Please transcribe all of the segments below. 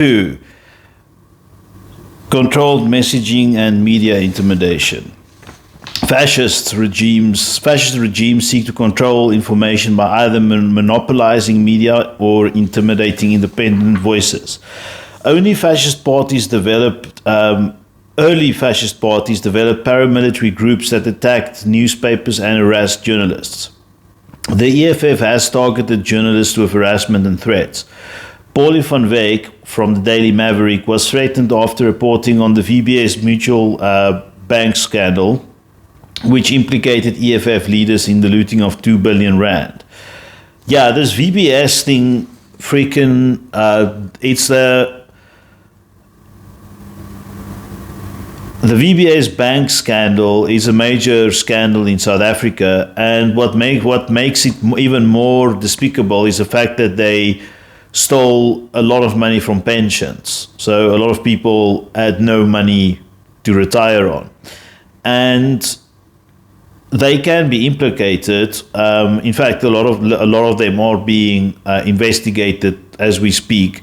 2. Controlled messaging and media intimidation. Fascist regimes seek to control information by either monopolizing media or intimidating independent voices. Early fascist parties developed paramilitary groups that attacked newspapers and harassed journalists. The EFF has targeted journalists with harassment and threats. Paulie van Wyk from the Daily Maverick was threatened after reporting on the VBS Mutual Bank scandal, which implicated EFF leaders in the looting of 2 billion rand. Yeah, this VBS thing, it's the VBS bank scandal is a major scandal in South Africa, and what makes it even more despicable is the fact that they stole a lot of money from pensions. So a lot of people had no money to retire on, and they can be implicated. In fact, a lot of them are being investigated as we speak.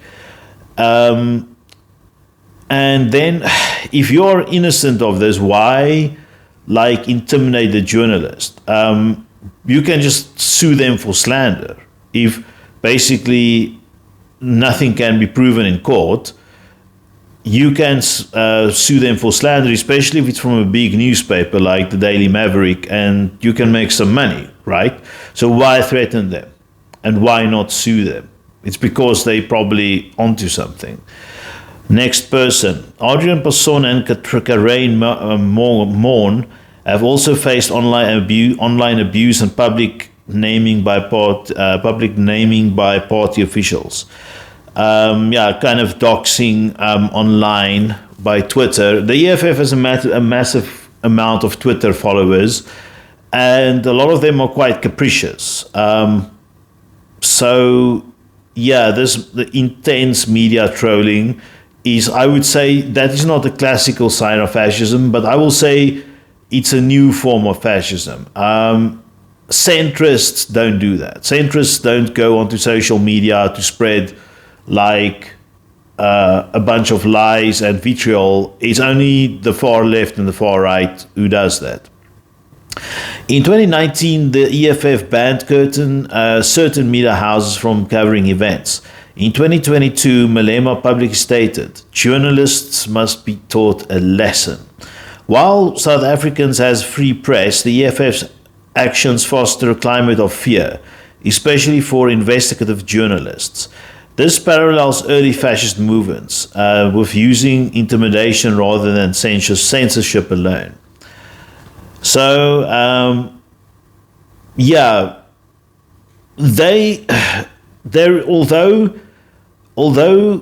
And then, if you're innocent of this, why, intimidate the journalist? You can just sue them for slander. If basically nothing can be proven in court, you can sue them for slander, especially if it's from a big newspaper like the Daily Maverick, and you can make some money, right? So why threaten them? And why not sue them? It's because they probably onto something. Next person. Adrian Passon and Karain Morn have also faced online abuse and public naming by party officials. Kind of doxing online by Twitter. The EFF has a massive amount of Twitter followers, and a lot of them are quite capricious. The intense media trolling is, I would say, that is not a classical sign of fascism, but I will say it's a new form of fascism. Centrists don't do that. Centrists don't go onto social media to spread a bunch of lies and vitriol. It's only the far left and the far right who does that. In 2019, the EFF banned certain media houses from covering events. In 2022, Malema publicly stated, journalists must be taught a lesson. While South Africans has free press, the EFF's actions foster a climate of fear, especially for investigative journalists. This parallels early fascist movements, with using intimidation rather than censorship alone. So, although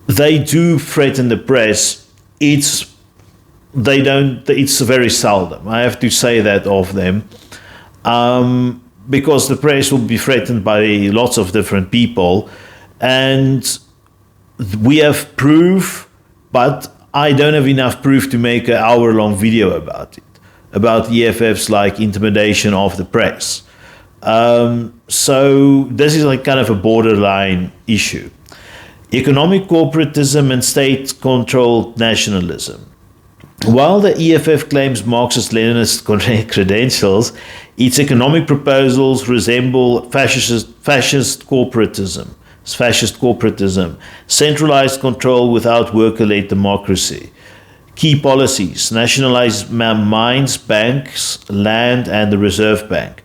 they do threaten the press, it's very seldom. I have to say that of them. Because the press will be threatened by lots of different people, and we have proof, but I don't have enough proof to make an hour-long video about it, about EFF's intimidation of the press. So this is kind of a borderline issue. Economic corporatism and state-controlled nationalism. While the EFF claims Marxist-Leninist credentials, its economic proposals resemble fascist corporatism, centralized control without worker-led democracy. Key policies: nationalize mines, banks, land, and the Reserve Bank.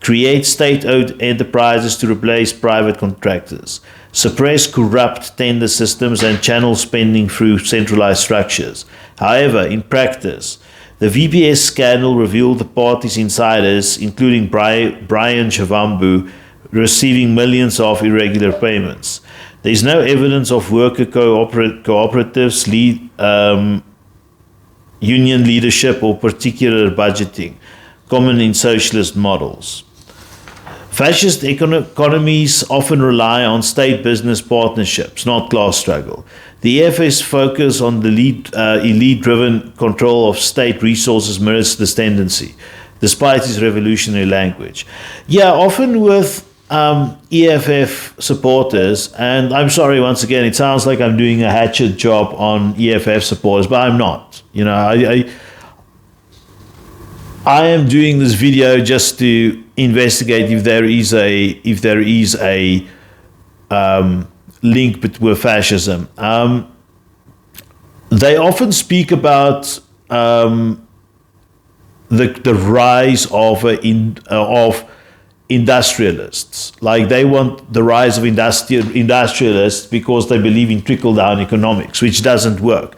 Create state-owned enterprises to replace private contractors. Suppress corrupt tender systems and channel spending through centralized structures. However, in practice, the VBS scandal revealed the party's insiders, including Brian Chavambu, receiving millions of irregular payments. There is no evidence of worker cooperatives, union leadership, or particular budgeting, common in socialist models. Fascist economies often rely on state-business partnerships, not class struggle. The EFF's focus on the elite-driven control of state resources mirrors this tendency, despite its revolutionary language. Yeah, often with EFF supporters, and I'm sorry once again, it sounds like I'm doing a hatchet job on EFF supporters, but I'm not. You know, I am doing this video just to investigate if there is a link with fascism. They often speak about the rise of industrialists. Like they want the rise of industrialists because they believe in trickle-down economics, which doesn't work.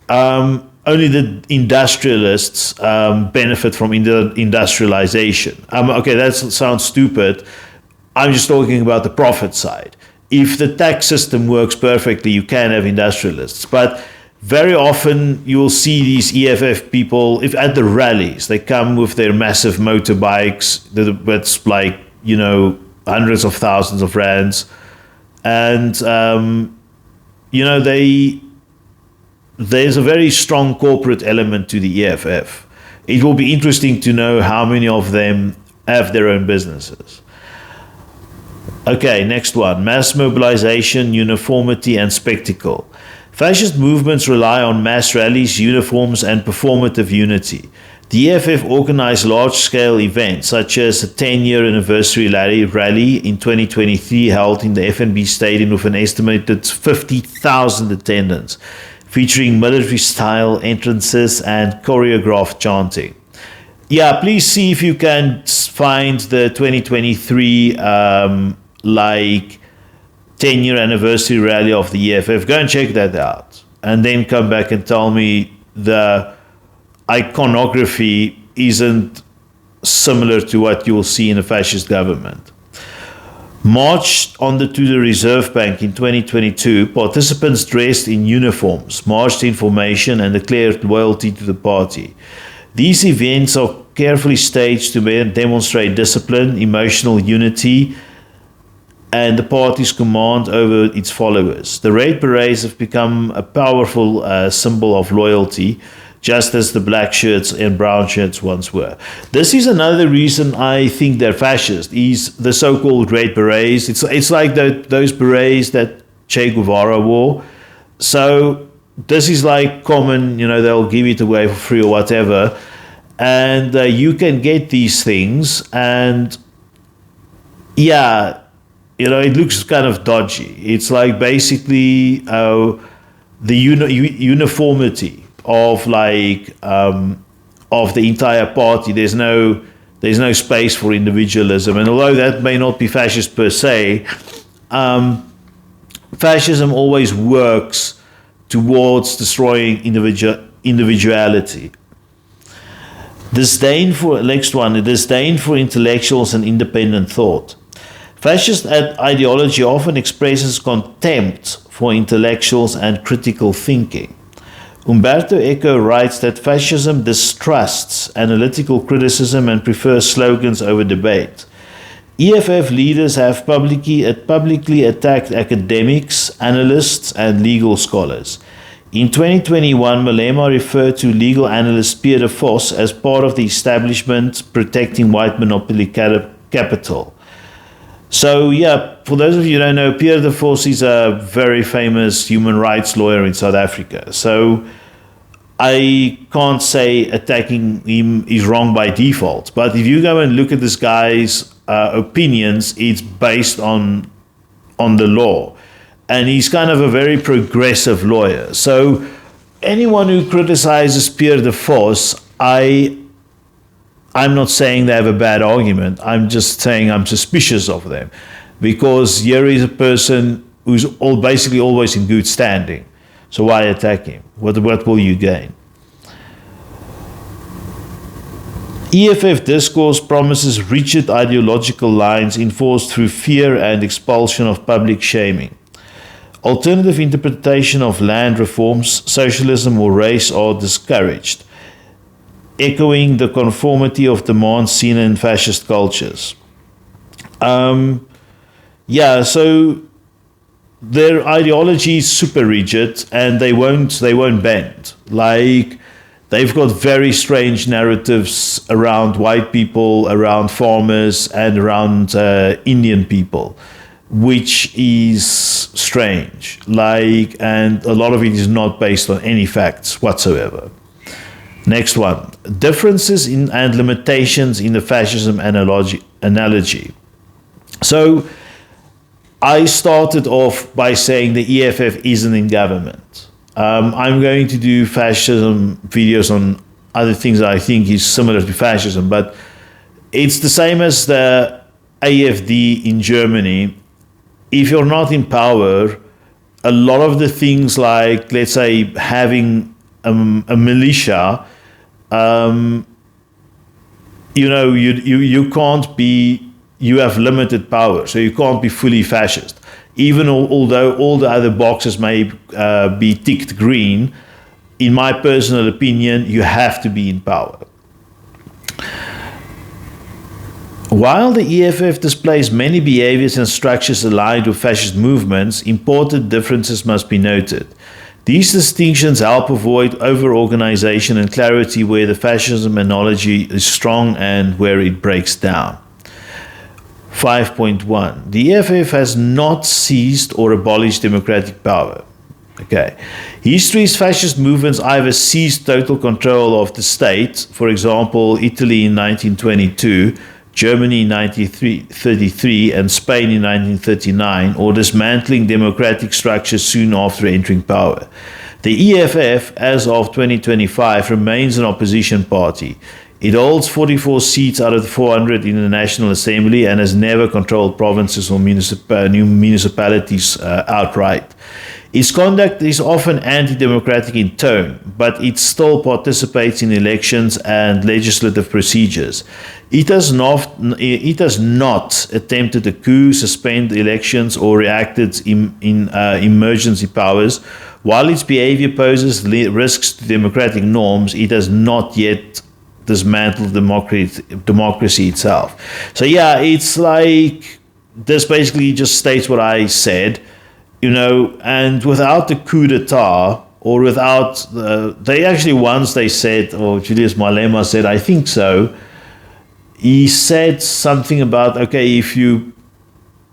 Only the industrialists benefit from industrialization. Okay, that sounds stupid. I'm just talking about the profit side. If the tax system works perfectly, you can have industrialists. But very often you will see these EFF people, if at the rallies, they come with their massive motorbikes that's like, you know, hundreds of thousands of rands. And, you know, there's a very strong corporate element to the EFF. It will be interesting to know how many of them have their own businesses. Okay, next one. Mass mobilization, uniformity, and spectacle. Fascist movements rely on mass rallies, uniforms, and performative unity. The EFF organized large-scale events such as a 10-year anniversary rally in 2023 held in the FNB Stadium with an estimated 50,000 attendants, featuring military-style entrances and choreographed chanting. Yeah, please see if you can find the 2023 10-year anniversary rally of the EFF. Go and check that out. And then come back and tell me the iconography isn't similar to what you'll see in a fascist government. Marched to the Reserve Bank in 2022, participants dressed in uniforms marched in formation and declared loyalty to the party. These events are carefully staged to demonstrate discipline, emotional unity, and the party's command over its followers. The Red Berets have become a powerful symbol of loyalty, just as the black shirts and brown shirts once were. This is another reason I think they're fascist, is the so-called Red Berets. It's like those berets that Che Guevara wore. So this is like common, you know, they'll give it away for free or whatever. And you can get these things, and yeah, you know, it looks kind of dodgy. It's like basically the uniformity of of the entire party. There's no space for individualism. And although that may not be fascist per se, fascism always works towards destroying individuality. Disdain for intellectuals and independent thought. Fascist ideology often expresses contempt for intellectuals and critical thinking. Umberto Echo writes that fascism distrusts analytical criticism and prefers slogans over debate. EFF leaders have publicly attacked academics, analysts, and legal scholars. In 2021, Malema referred to legal analyst Pierre de Vos as part of the establishment protecting white monopoly capital. So yeah, for those of you who don't know, Pierre de Vos is a very famous human rights lawyer in South Africa. So I can't say attacking him is wrong by default. But if you go and look at this guy's opinions, it's based on the law. And he's kind of a very progressive lawyer. So anyone who criticizes Pierre de Vos, I'm not saying they have a bad argument. I'm just saying I'm suspicious of them, because here is a person who's basically always in good standing. So why attack him? What will you gain? EFF discourse promises rigid ideological lines enforced through fear and expulsion of public shaming. Alternative interpretation of land reforms, socialism, or race are discouraged, echoing the conformity of demands seen in fascist cultures. So their ideology is super rigid, and they won't bend. Like, They've got very strange narratives around white people, around farmers, and around Indian people, which is strange. And a lot of it is not based on any facts whatsoever. Next one, differences in and limitations in the fascism analogy. So I started off by saying the EFF isn't in government. I'm going to do fascism videos on other things that I think is similar to fascism, but it's the same as the AfD in Germany. If you're not in power, a lot of the things like, let's say, having a militia, you can't be, you have limited power, so you can't be fully fascist. Even although all the other boxes may be ticked green, in my personal opinion, you have to be in power. While the EFF displays many behaviors and structures aligned with fascist movements, important differences must be noted. These distinctions help avoid over-organization and clarity where the fascism analogy is strong and where it breaks down. 5.1. The EFF has not seized or abolished democratic power. Okay. History's fascist movements either seized total control of the state, for example, Italy in 1922, Germany in 1933, and Spain in 1939, or dismantling democratic structures soon after entering power. The EFF, as of 2025, remains an opposition party. It holds 44 seats out of the 400 in the National Assembly and has never controlled provinces or municipalities outright. Its conduct is often anti-democratic in tone, but it still participates in elections and legislative procedures. It has not attempted a coup, suspended elections, or reacted in emergency powers. While its behavior poses risks to democratic norms, it has not yet dismantled democracy itself. So yeah, it's like this basically just states what I said, and without the coup d'etat, or without they actually once they said, or Julius Malema said, I think so, he said something about, okay,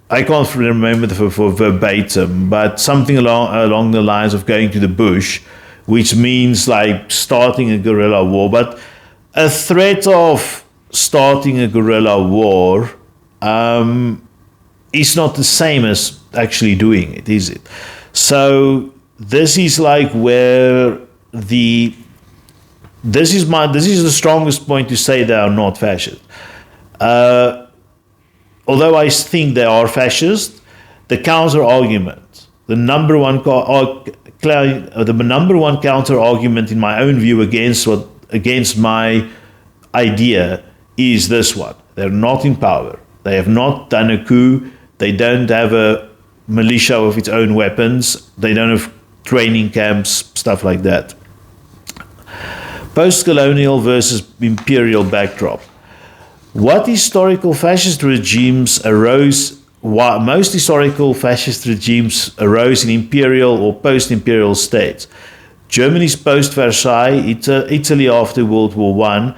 I can't remember for verbatim, but something along the lines of going to the bush, which means like starting a guerrilla war. But a threat of starting a guerrilla war is not the same as actually doing it, is it? So this is like where this is the strongest point to say they are not fascist. Although I think they are fascist, the counter argument, the number one counter argument in my own view against my idea is this one. They're not in power. They have not done a coup. They don't have a militia with its own weapons. They don't have training camps, stuff like that. Post-colonial versus imperial backdrop. Most historical fascist regimes arose in imperial or post-imperial states. Germany's post-Versailles, Italy after World War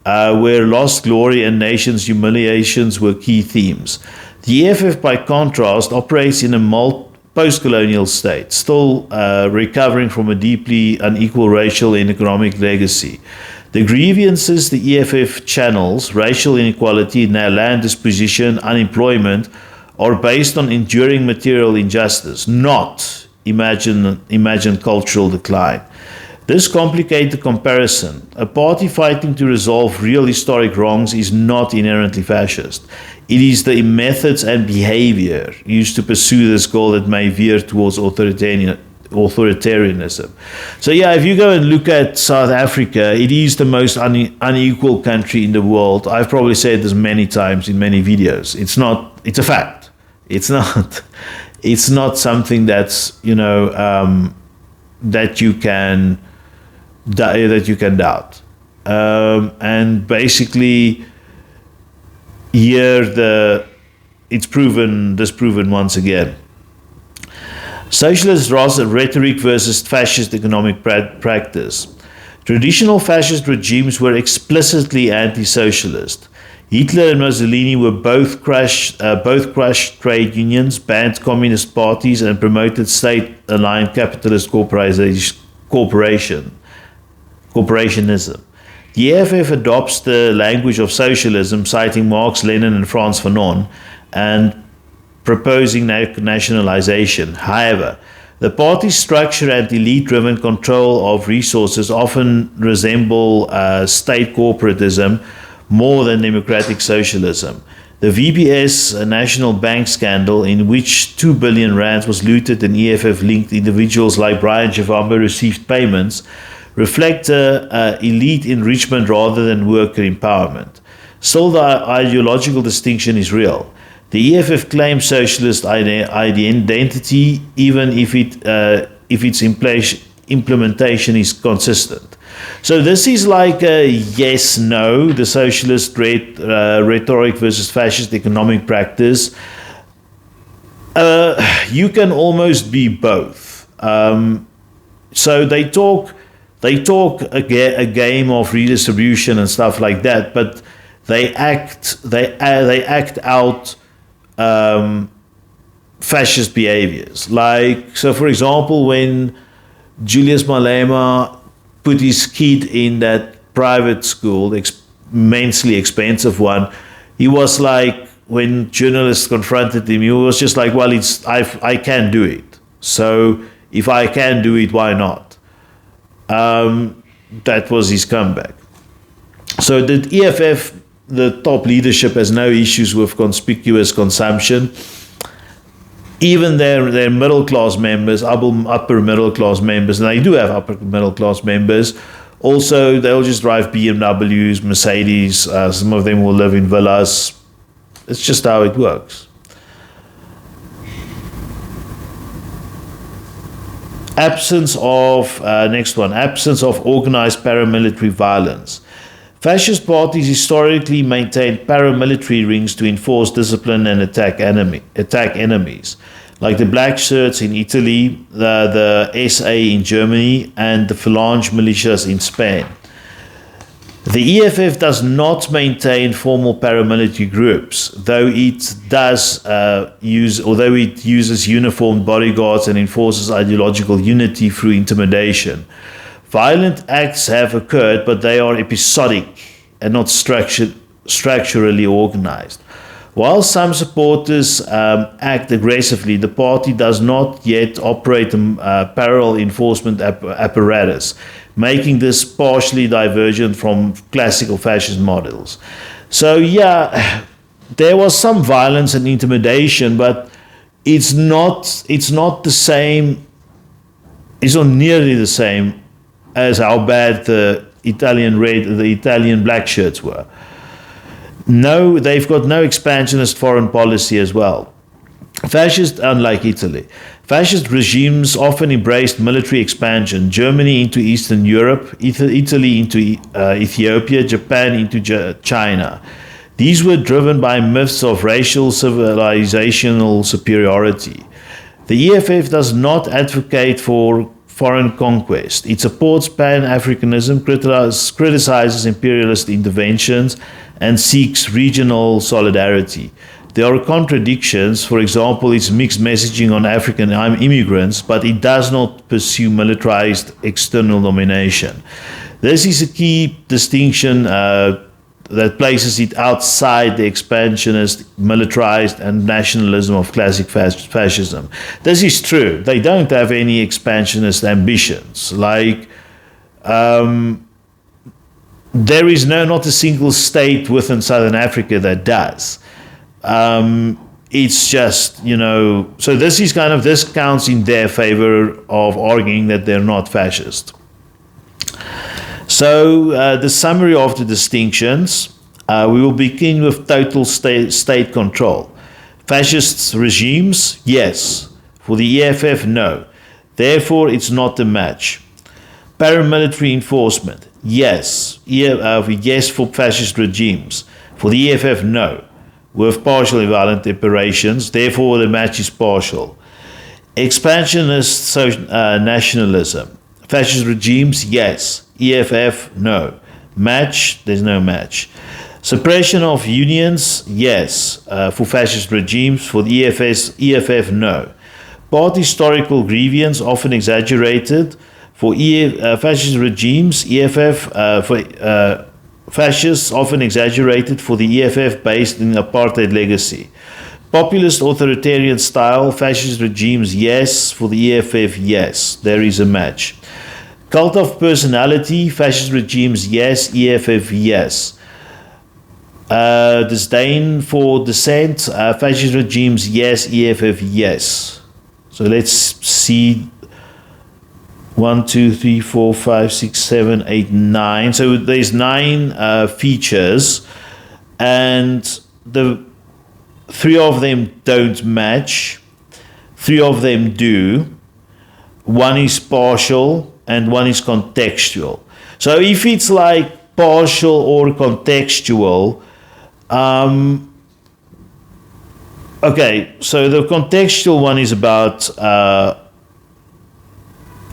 I, where lost glory and nations' humiliations were key themes. The EFF, by contrast, operates in a post-colonial state, still recovering from a deeply unequal racial and economic legacy. The grievances the EFF channels, racial inequality, land disposition, unemployment, are based on enduring material injustice, not imagined cultural decline. This complicates the comparison. A party fighting to resolve real historic wrongs is not inherently fascist. It is the methods and behavior used to pursue this goal that may veer towards authoritarianism. So yeah, if you go and look at South Africa, it is the most unequal country in the world. I've probably said this many times in many videos. It's a fact. It's not something that's, that you can doubt. And basically here it's disproven once again. Socialist rhetoric versus fascist economic practice. Traditional fascist regimes were explicitly anti-socialist. Hitler and Mussolini were both crushed trade unions, banned communist parties, and promoted state-aligned capitalist corporationism. The EFF adopts the language of socialism, citing Marx, Lenin, and Franz Fanon, and proposing nationalization. However, the party's structure and elite-driven control of resources often resemble state corporatism more than democratic socialism. The VBS National Bank scandal, in which 2 billion rands was looted and EFF-linked individuals like Brian Javamba received payments, reflect elite enrichment rather than worker empowerment. Still, the ideological distinction is real. The EFF claims socialist identity, even if its implementation is consistent. So this is like a yes-no, the socialist rhetoric versus fascist economic practice. You can almost be both. So they talk a game of redistribution and stuff like that, but they act out fascist behaviors. Like, so for example, when Julius Malema put his kid in that private school, immensely expensive one, he was like, when journalists confronted him, he was just like, well, I can do it. So if I can do it, why not? That was his comeback. So the EFF, the top leadership, has no issues with conspicuous consumption. Even their middle class members, upper middle class members, and they do have upper middle class members, also they'll just drive BMWs, Mercedes, some of them will live in villas. It's just how it works. Absence of organized paramilitary violence. Fascist parties historically maintained paramilitary rings to enforce discipline and attack enemies, like the Black Shirts in Italy, the SA in Germany, and the Phalange militias in Spain. The EFF does not maintain formal paramilitary groups, though it uses uniformed bodyguards and enforces ideological unity through intimidation. Violent acts have occurred, but they are episodic and not structurally organized. While some supporters act aggressively, the party does not yet operate a parallel enforcement apparatus, making this partially divergent from classical fascist models. So yeah, there was some violence and intimidation, but it's not the same. It's not nearly the same as how bad the Italian black shirts were. No, they've got no expansionist foreign policy as well. Unlike Italy, fascist regimes often embraced military expansion. Germany into Eastern Europe, Italy into Ethiopia, Japan into China. These were driven by myths of racial civilizational superiority. The EFF does not advocate for foreign conquest. It supports Pan-Africanism, criticizes imperialist interventions, and seeks regional solidarity. There are contradictions. For example, its mixed messaging on African immigrants, but it does not pursue militarized external domination. This is a key distinction that places it outside the expansionist, militarized, and nationalism of classic fascism. This is true. They don't have any expansionist ambitions. Like, there is not a single state within Southern Africa that does. It's just, so this counts in their favor of arguing that they're not fascist. So the summary of the distinctions, we will begin with total state control. Fascist regimes, yes. For the EFF, no. Therefore, it's not a match. Paramilitary enforcement, yes. Yes for fascist regimes. For the EFF, no. With partially violent operations, therefore the match is partial. Expansionist nationalism. Fascist regimes, yes. EFF, no. Match, there's no match. Suppression of unions, yes, for fascist regimes. For the EFF, no. Part historical grievance, often exaggerated. For fascist regimes, EFF, for fascists, often exaggerated. For the EFF, based in apartheid legacy. Populist authoritarian style, fascist regimes, yes. For the EFF, yes. There is a match. Cult of personality, fascist regimes, yes. EFF, yes. Disdain for dissent, fascist regimes, yes. EFF, yes. So let's see. 1, 2, 3, 4, 5, 6, 7, 8, 9. So there's 9 features, and the 3 of them don't match. 3 of them do. 1 is partial, and 1 is contextual. So if it's like partial or contextual, okay, so the contextual one is about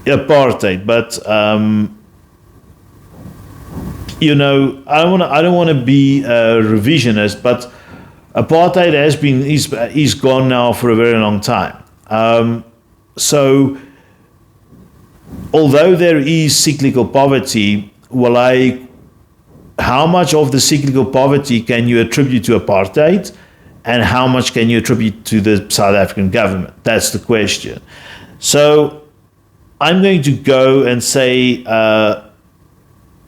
apartheid, but you know, I don't want to be a revisionist, but apartheid is gone now for a very long time. So although there is cyclical poverty, how much of the cyclical poverty can you attribute to apartheid, and how much can you attribute to the South African government? That's the question. So I'm going to go and say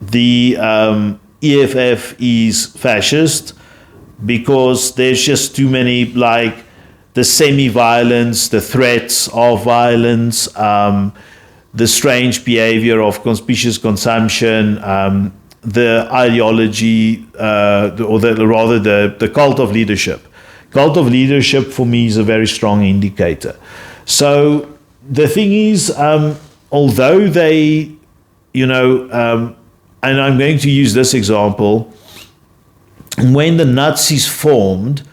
the EFF is fascist, because there's just too many, like the semi-violence, the threats of violence, the strange behavior of conspicuous consumption, the ideology, the cult of leadership. Cult of leadership for me is a very strong indicator. So the thing is, although they, you know, and I'm going to use this example, when the Nazis formed,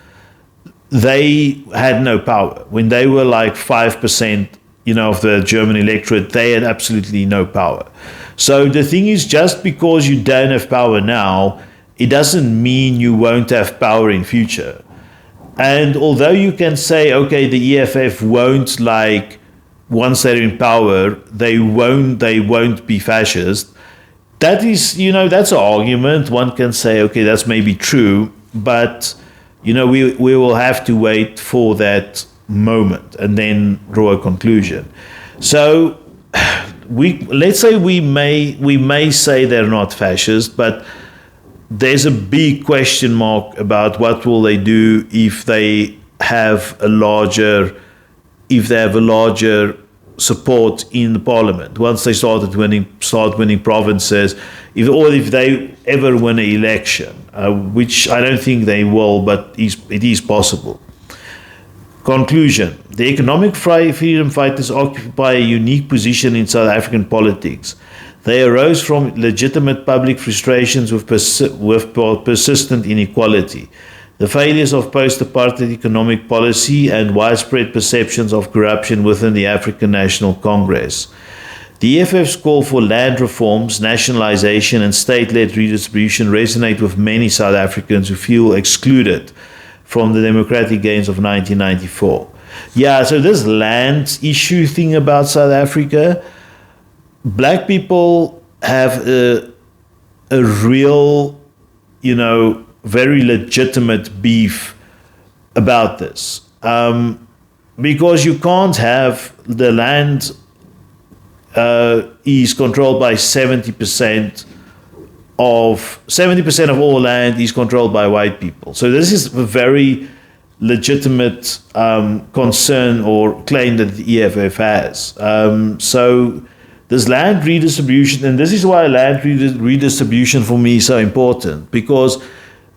they had no power. When they were like 5%, you know, of the German electorate, they had absolutely no power. So the thing is, just because you don't have power now, it doesn't mean you won't have power in future. And although you can say, okay, the EFF won't, like, once they're in power, they won't be fascist. That is, you know, that's an argument. One can say, okay, that's maybe true, but, you know, we will have to wait for that moment and then draw a conclusion. So let's say we may say they're not fascist, but there's a big question mark about what will they do if they have a larger support in the parliament once they start winning provinces, if they ever win an election, which I don't think they will, but it is possible. Conclusion: the economic freedom fighters occupy a unique position in South African politics. They arose from legitimate public frustrations with persistent inequality, the failures of post-apartheid economic policy, and widespread perceptions of corruption within the African National Congress. The EFF's call for land reforms, nationalization, and state-led redistribution resonate with many South Africans who feel excluded from the democratic gains of 1994. Yeah, so this land issue thing about South Africa, black people have a real, you know, very legitimate beef about this, because you can't have the land is controlled by 70% of all land is controlled by white people. So this is a very legitimate concern or claim that the EFF has. So this land redistribution, and this is why land redistribution for me is so important, because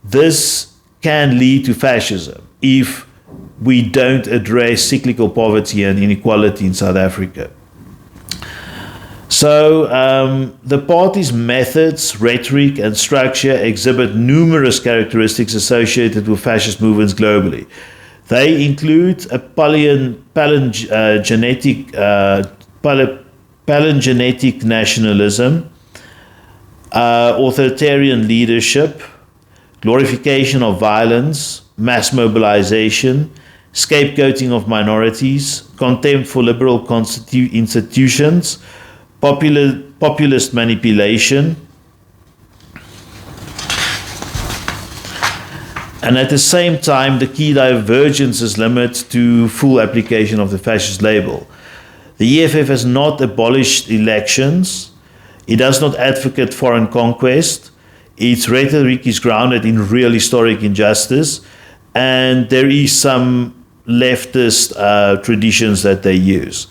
this can lead to fascism if we don't address cyclical poverty and inequality in South Africa. So the party's methods, rhetoric, and structure exhibit numerous characteristics associated with fascist movements globally. They include a palingenetic nationalism, authoritarian leadership, glorification of violence, mass mobilization, scapegoating of minorities, contempt for liberal institutions, populist manipulation, and at the same time, the key divergences limit to full application of the fascist label. The EFF has not abolished elections. It does not advocate foreign conquest. Its rhetoric is grounded in real historic injustice, and there is some leftist traditions that they use.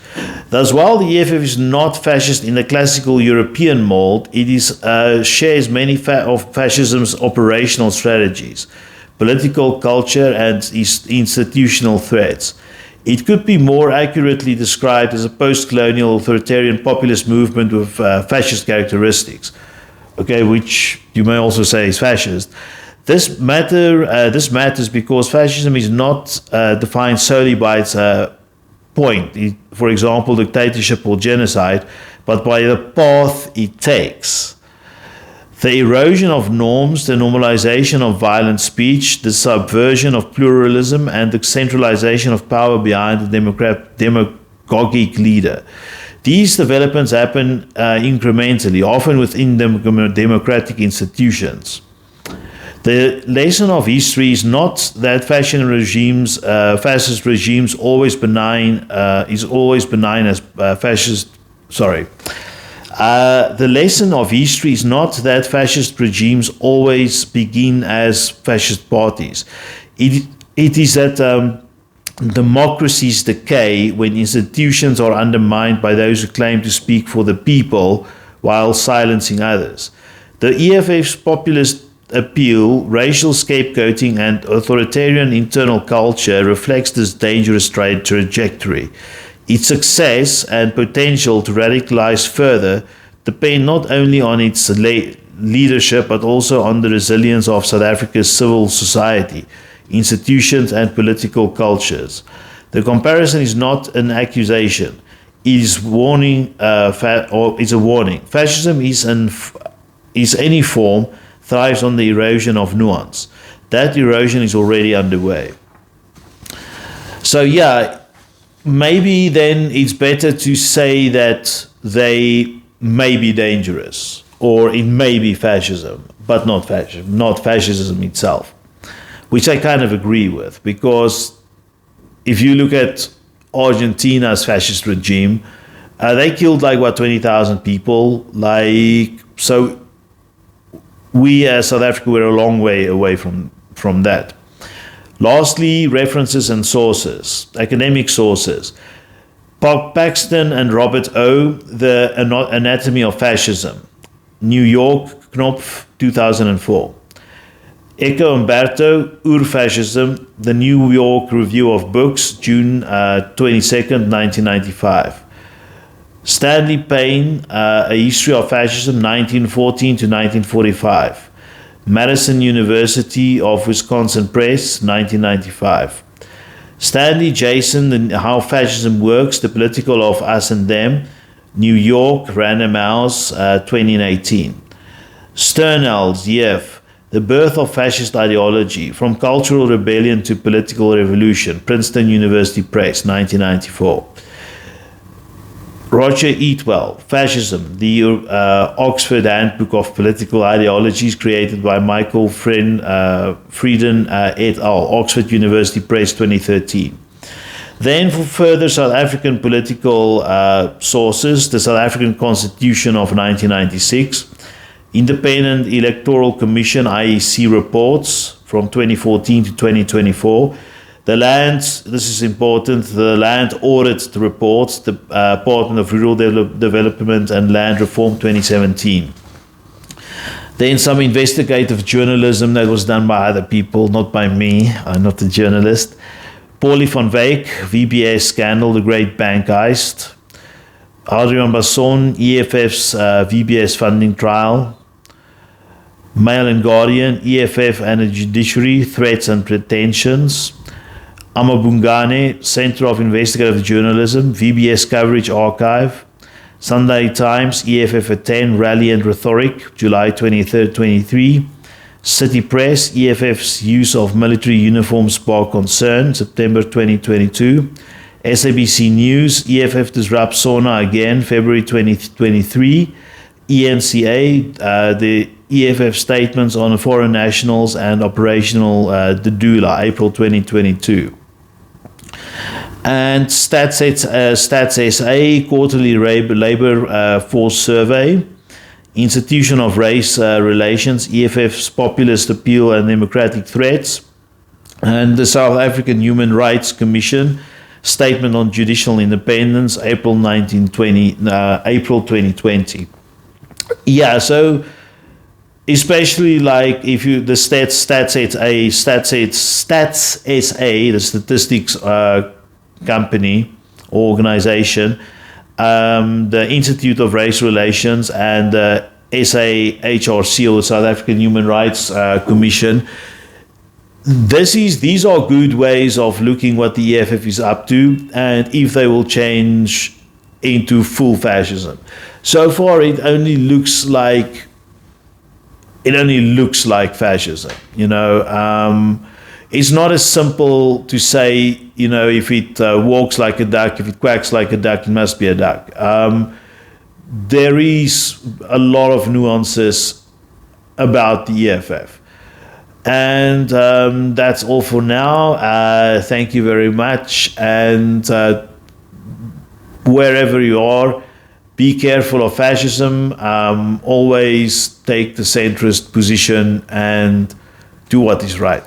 Thus, while the EFF is not fascist in the classical European mold, it shares many of fascism's operational strategies, political culture, and institutional threats. It could be more accurately described as a post-colonial authoritarian populist movement with fascist characteristics, okay, which you may also say is fascist. This matters because fascism is not defined solely by its point, for example, dictatorship or genocide, but by the path it takes. The erosion of norms, the normalization of violent speech, the subversion of pluralism, and the centralization of power behind the demagogic leader. These developments happen incrementally, often within democratic institutions. The lesson of history is not that fascist regimes always benign as fascist. The lesson of history is not that fascist regimes always begin as fascist parties. It is that democracies decay when institutions are undermined by those who claim to speak for the people while silencing others. The EFF's populist appeal, racial scapegoating, and authoritarian internal culture reflects this dangerous trajectory. Its success and potential to radicalize further depend not only on its leadership but also on the resilience of South Africa's civil society, institutions, and political cultures. The comparison is not an accusation; it is warning. It's a warning. Fascism is any form thrives on the erosion of nuance. That erosion is already underway. So maybe then it's better to say that they may be dangerous, or it may be fascism, but not fascism itself, which I kind of agree with, because if you look at Argentina's fascist regime, they killed 20,000 people. So we as South Africa were a long way away from that. Lastly, references and sources, academic sources. Paxton and Robert O., The Anatomy of Fascism, New York, Knopf, 2004. Echo Umberto, Urfascism, The New York Review of Books, June 22nd, 1995. Stanley Payne, A History of Fascism, 1914 to 1945. Madison University of Wisconsin Press, 1995. Stanley Jason, How Fascism Works, The Political of Us and Them, New York, Random House, 2018. Sternels, EF, The Birth of Fascist Ideology, From Cultural Rebellion to Political Revolution, Princeton University Press, 1994. Roger Eatwell, Fascism, the Oxford Handbook of Political Ideologies, created by Michael Frieden et al., Oxford University Press, 2013. Then for further South African political sources, the South African Constitution of 1996, Independent Electoral Commission IEC reports from 2014 to 2024, the Land Audit Reports, the Department of Rural Development and Land Reform 2017. Then some investigative journalism that was done by other people, not by me. I'm not a journalist. Paulie van Wyk, VBS Scandal, The Great Bank Heist. Adrian Basson, EFF's VBS Funding Trial. Mail and Guardian, EFF and the Judiciary, Threats and Pretensions. Amabungane, Center of Investigative Journalism, VBS Coverage Archive. Sunday Times, EFF at 10, Rally and Rhetoric, July 23rd, 23. City Press, EFF's use of military uniforms spark concern, September 2022. SABC News, EFF disrupts SONA again, February 2023. ENCA, the EFF statements on foreign nationals and operational Dedula, April 2022. And Stats SA, quarterly labor force survey. Institution of Race Relations, EFF's populist appeal and democratic threats. And the South African Human Rights Commission, statement on judicial independence, April 2020. Yeah, so especially like if you the Stats SA, the statistics company organization, the Institute of Race Relations, and the SAHRC, or the South African Human Rights Commission. These are good ways of looking what the EFF is up to and if they will change into full fascism. So far, it only looks like fascism. It's not as simple to say, if it walks like a duck, if it quacks like a duck, it must be a duck. There is a lot of nuances about the EFF. And that's all for now. Thank you very much. And wherever you are, be careful of fascism. Always take the centrist position and do what is right.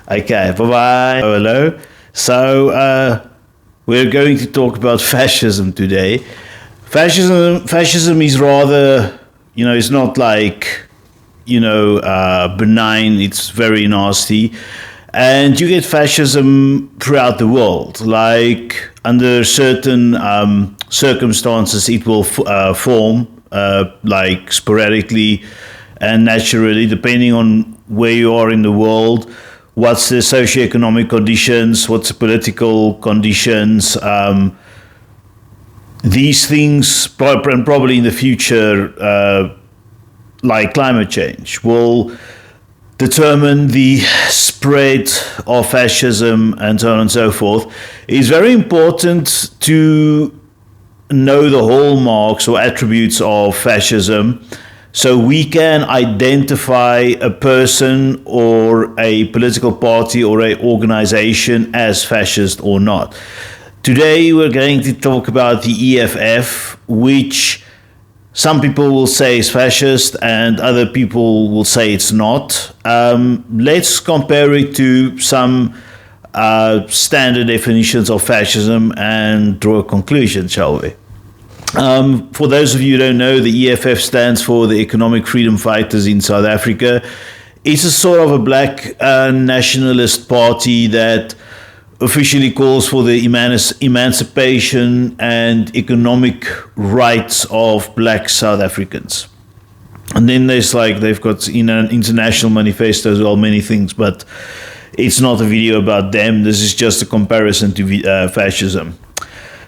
Okay, bye-bye. Hello. So we're going to talk about fascism today. Fascism is rather, it's not like, benign. It's very nasty. And you get fascism throughout the world. Like under certain circumstances, it will form like sporadically and naturally, depending on where you are in the world. What's the socioeconomic conditions? What's the political conditions? These things, probably in the future, like climate change, will determine the spread of fascism and so on and so forth. It's very important to know the hallmarks or attributes of fascism, so we can identify a person or a political party or an organization as fascist or not. Today we're going to talk about the EFF, which some people will say is fascist and other people will say it's not. Let's compare it to some standard definitions of fascism and draw a conclusion, shall we? For those of you who don't know, the EFF stands for the Economic Freedom Fighters in South Africa. It's a sort of a black nationalist party that officially calls for the emancipation and economic rights of black South Africans. And then there's they've got in an international manifesto as well, many things, but it's not a video about them. This is just a comparison to fascism.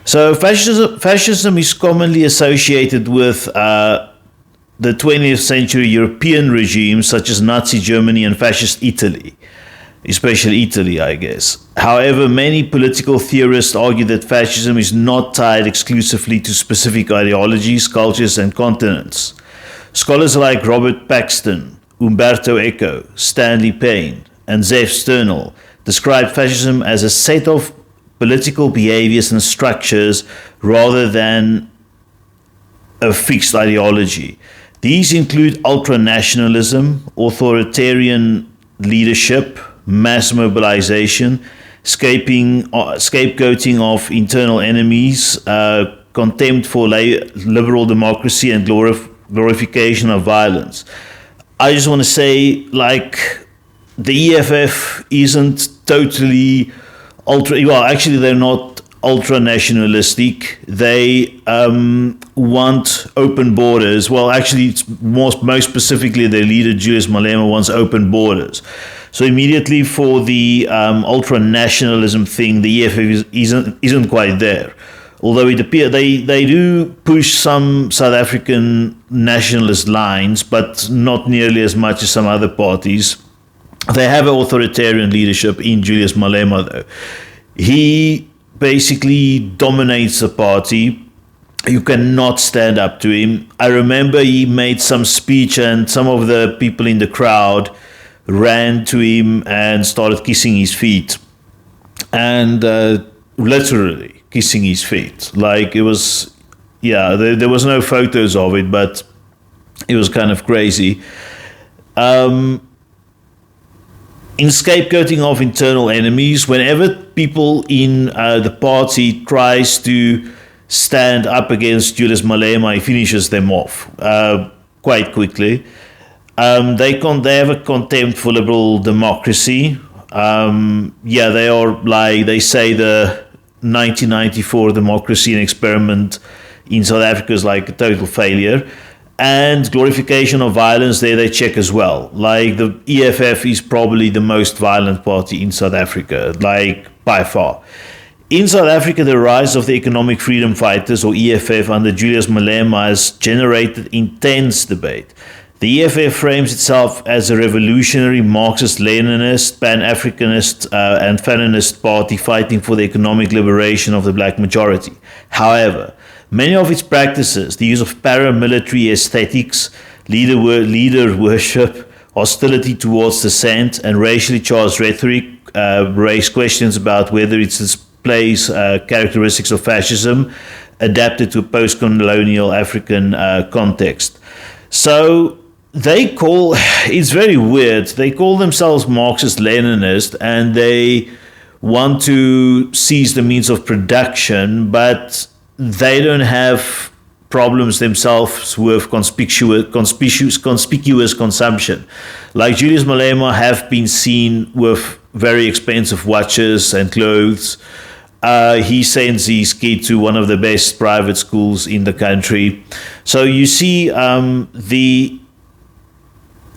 So fascism is commonly associated with the 20th century European regimes such as Nazi Germany and fascist Italy, especially Italy, I guess. However, many political theorists argue that fascism is not tied exclusively to specific ideologies, cultures, and continents. Scholars like Robert Paxton, Umberto Echo, Stanley Payne, and Zef Sternal describe fascism as a set of political behaviors and structures rather than a fixed ideology. These include ultranationalism, authoritarian leadership, mass mobilization, scapegoating of internal enemies, contempt for liberal democracy, and glorification of violence. I just want to say, the EFF isn't totally they're not ultra-nationalistic. They want open borders. Well, actually, it's most specifically, their leader, Julius Malema, wants open borders. So immediately for the ultra-nationalism thing, the EFF isn't quite there. although it appears they do push some South African nationalist lines, but not nearly as much as some other parties. They have an authoritarian leadership in Julius Malema, though. He basically dominates the party. You cannot stand up to him. I remember he made some speech and some of the people in the crowd ran to him and started kissing his feet. And literally kissing his feet. Like it was, there was no photos of it, but it was kind of crazy. In scapegoating of internal enemies, whenever people in the party tries to stand up against Julius Malema, he finishes them off quite quickly. They have a contempt for liberal democracy. They are like, they say the 1994 democracy and experiment in South Africa is like a total failure. And glorification of violence, there they check as well. Like the EFF is probably the most violent party in South Africa, like by far. In South Africa, the rise of the Economic Freedom Fighters, or EFF, under Julius Malema has generated intense debate. The EFF frames itself as a revolutionary Marxist-Leninist, Pan-Africanist and Faninist party fighting for the economic liberation of the black majority. However, many of its practices, the use of paramilitary aesthetics, leader worship, hostility towards dissent, and racially charged rhetoric raise questions about whether it displays characteristics of fascism adapted to a post-colonial African context. So it's very weird. They call themselves Marxist-Leninist and they want to seize the means of production, but they don't have problems themselves with conspicuous consumption. Like Julius Malema have been seen with very expensive watches and clothes. He sends his kid to one of the best private schools in the country. So you see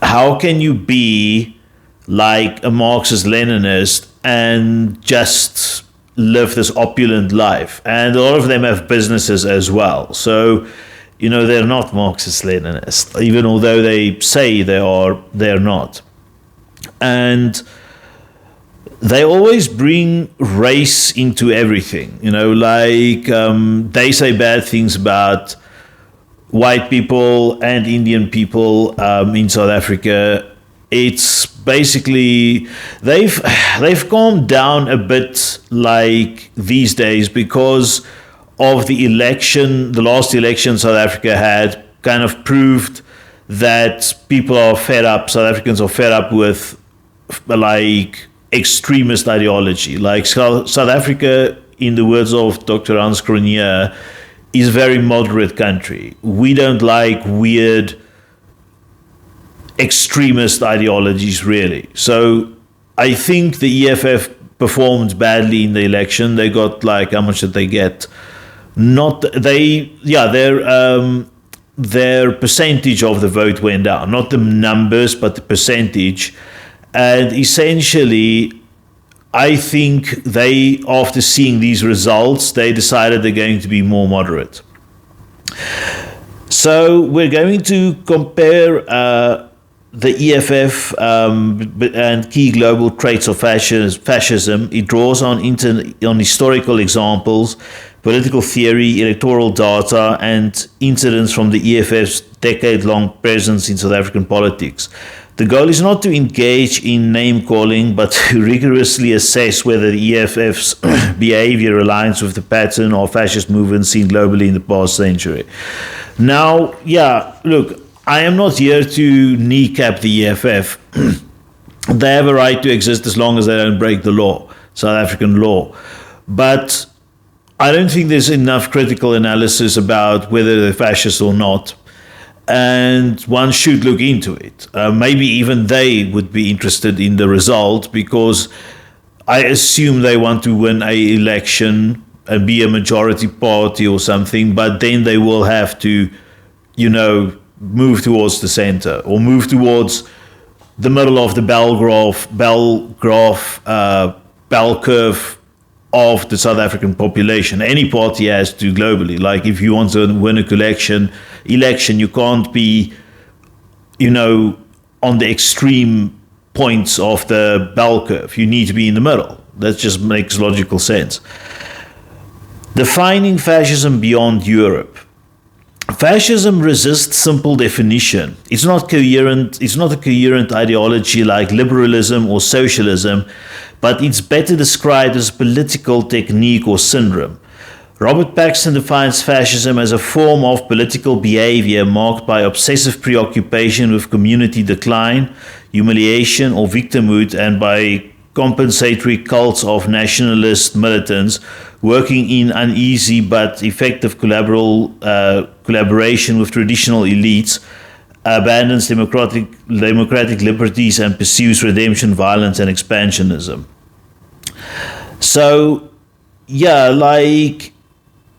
how can you be like a Marxist-Leninist and just live this opulent life? And a lot of them have businesses as well. So, they're not Marxist-Leninists, even although they say they are, they're not. And they always bring race into everything, they say bad things about white people and Indian people in South Africa. It's basically they've calmed down a bit like these days because of the last election South Africa had kind of proved that people are fed up, South Africans are fed up with like extremist ideology. Like South Africa, in the words of Dr. Hans Cronje, is a very moderate country. We don't like weird extremist ideologies, really. So I think the EFF performed badly in the election. They got how much did they get? Their percentage of the vote went down, not the numbers, but the percentage. And essentially, I think after seeing these results, they decided they're going to be more moderate. So we're going to compare the EFF and key global traits of fascism. It draws on historical examples, political theory, electoral data, and incidents from the EFF's decade-long presence in South African politics. The goal is not to engage in name-calling, but to rigorously assess whether the EFF's behavior aligns with the pattern of fascist movements seen globally in the past century. Now, look, I am not here to kneecap the EFF. They have a right to exist as long as they don't break the law, South African law. But I don't think there's enough critical analysis about whether they're fascist or not. And one should look into it. Maybe even they would be interested in the result, because I assume they want to win an election and be a majority party or something, but then they will have to, move towards the center or move towards the middle of the bell curve of the South African population. Any party has to globally. Like if you want to win a election, you can't be, on the extreme points of the bell curve. You need to be in the middle. That just makes logical sense. Defining fascism beyond Europe. Fascism resists simple definition. It's not coherent. It's not a coherent ideology like liberalism or socialism, but it's better described as political technique or syndrome. Robert Paxton defines fascism as a form of political behavior marked by obsessive preoccupation with community decline, humiliation, or victimhood, and by compensatory cults of nationalist militants working in uneasy but effective collaboration with traditional elites, abandons democratic liberties, and pursues redemption, violence, and expansionism. So,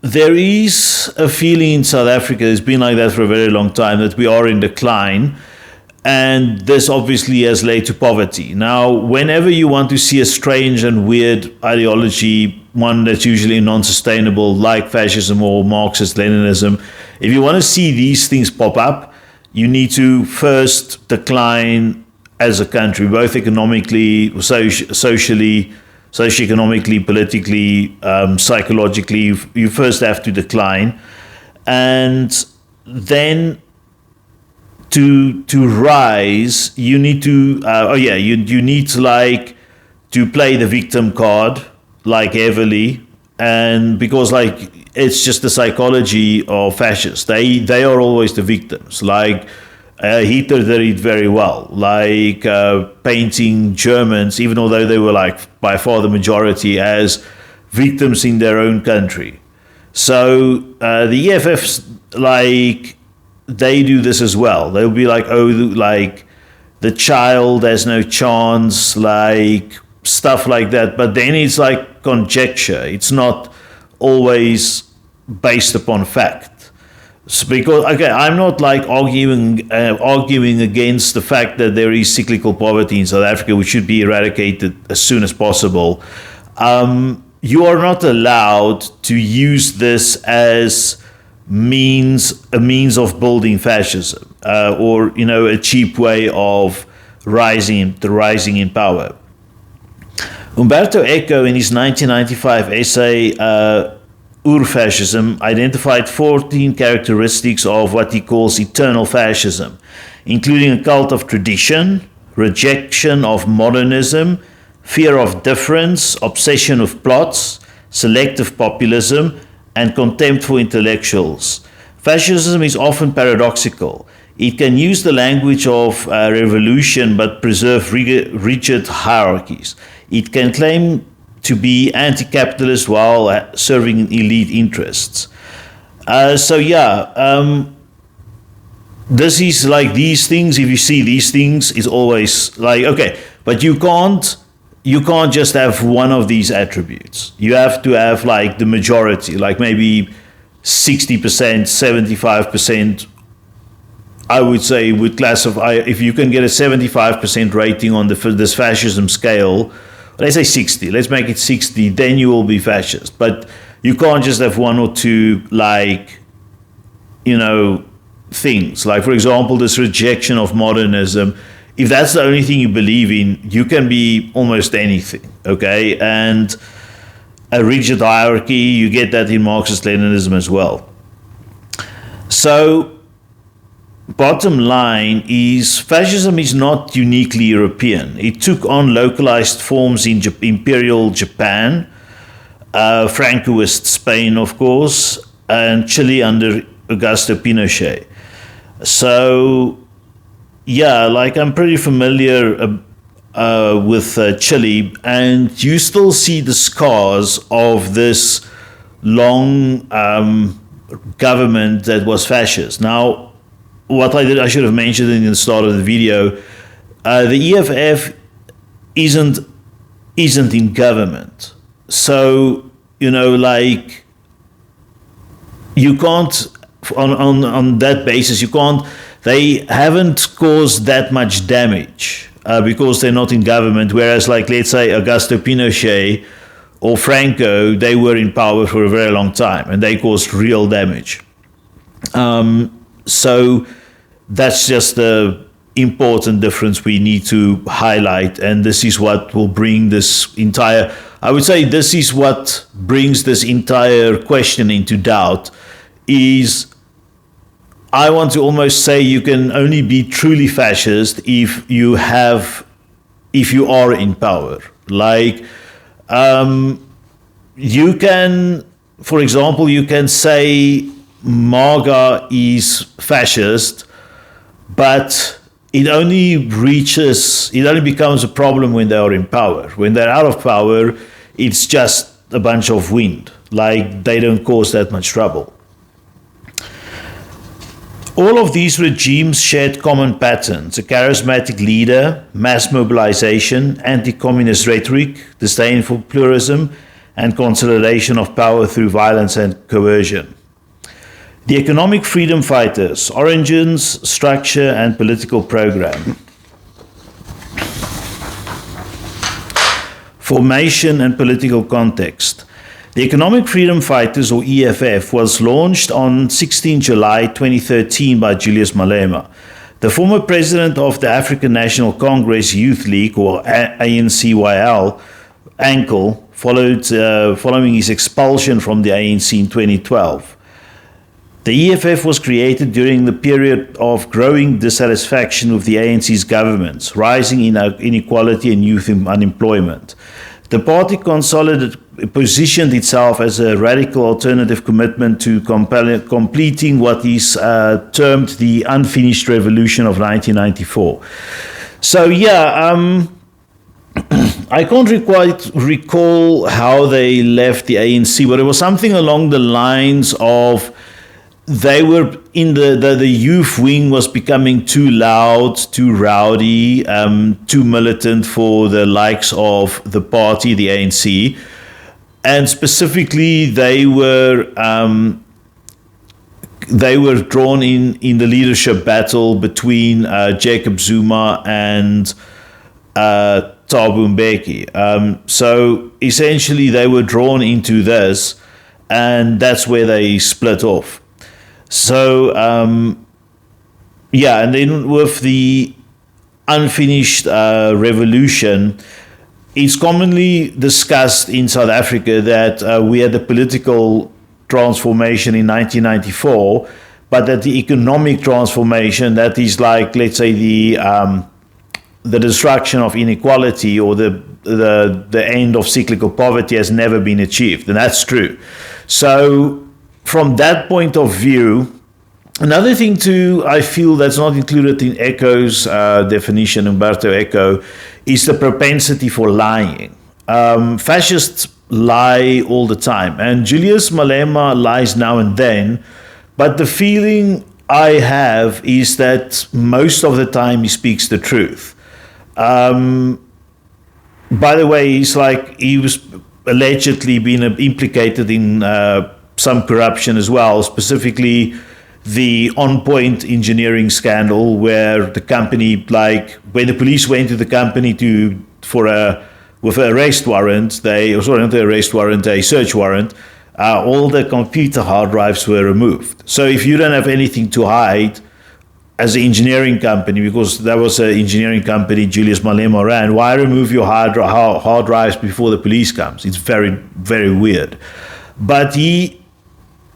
there is a feeling in South Africa, it's been like that for a very long time, that we are in decline. And this obviously has led to poverty. Now, whenever you want to see a strange and weird ideology, one that's usually non-sustainable, like fascism or Marxist-Leninism, if you want to see these things pop up, you need to first decline as a country, both economically, socioeconomically, politically, psychologically. You first have to decline. And then to rise, you need to you need to play the victim card heavily, and because it's just the psychology of fascists. They are always the victims. Hitler did it very well, painting Germans, even although they were by far the majority, as victims in their own country. So the EFFs they do this as well. They'll be the child has no chance, stuff like that. But then it's conjecture. It's not always based upon fact. So because I'm not arguing against the fact that there is cyclical poverty in South Africa, which should be eradicated as soon as possible. You are not allowed to use this as a means of building fascism, or a cheap way of rising in power. Umberto Echo, in his 1995 essay Ur-Fascism, identified 14 characteristics of what he calls eternal fascism, including a cult of tradition, rejection of modernism, fear of difference, obsession with plots, selective populism, and contempt for intellectuals. Fascism is often paradoxical. It can use the language of revolution but preserve rigid hierarchies. It can claim to be anti-capitalist while serving elite interests. This is these things. If you see these things, is always okay, but you can't just have one of these attributes. You have to have the majority, maybe 60%, 75%. I would say would classify, if you can get a 75% rating on this fascism scale, let's say 60, let's make it 60, then you will be fascist. But you can't just have one or two things. For example, this rejection of modernism. If that's the only thing you believe in, you can be almost anything, okay? And a rigid hierarchy, you get that in Marxist-Leninism as well. So, bottom line is, fascism is not uniquely European. It took on localized forms in Imperial Japan, Francoist Spain, of course, and Chile under Augusto Pinochet. So, I'm pretty familiar with Chile, and you still see the scars of this long government that was fascist. Now, what I should have mentioned in the start of the video, the EFF isn't in government. So, you can't, on that basis, they haven't caused that much damage because they're not in government. Whereas, let's say, Augusto Pinochet or Franco, they were in power for a very long time and they caused real damage. So that's just the important difference we need to highlight, and this is what will bring this entire, I would say this is what brings this entire question into doubt, is I want to almost say you can only be truly fascist if you are in power. Like, you can, for example, you can say MAGA is fascist, but it only becomes a problem when they are in power. When they're out of power, it's just a bunch of wind. Like, they don't cause that much trouble. All of these regimes shared common patterns: a charismatic leader, mass mobilization, anti-communist rhetoric, disdain for pluralism, and consolidation of power through violence and coercion. The economic freedom fighters: origins, structure, and political program. Formation and political context. The Economic Freedom Fighters, or EFF, was launched on 16 July 2013 by Julius Malema. The former president of the African National Congress Youth League, or ANCYL, Ankle, following his expulsion from the ANC in 2012. The EFF was created during the period of growing dissatisfaction with the ANC's governments, rising inequality and youth unemployment. The party positioned itself as a radical alternative commitment to completing what is termed the unfinished revolution of 1994. So I can't quite recall how they left the ANC, but it was something along the lines of they were in the youth wing was becoming too loud, too rowdy, too militant for the likes of the party, the ANC. And specifically, they were drawn in the leadership battle between Jacob Zuma and Thabo Mbeki. So essentially, they were drawn into this, and that's where they split off. So, and then with the unfinished revolution, it's commonly discussed in South Africa that we had a political transformation in 1994, but that the economic transformation, that is like, let's say, the destruction of inequality or the end of cyclical poverty has never been achieved, and that's true. So, from that point of view, another thing too, I feel that's not included in Echo's definition, Umberto Echo, is the propensity for lying. Fascists lie all the time, and Julius Malema lies now and then, but the feeling I have is that most of the time he speaks the truth. By the way, he was allegedly been implicated in some corruption as well, specifically the On-Point engineering scandal, where the company, when the police went to the company with an arrest warrant, a search warrant, all the computer hard drives were removed. So if you don't have anything to hide as an engineering company, because that was an engineering company Julius Malema ran, why remove your hard drives before the police comes? It's very, very weird. But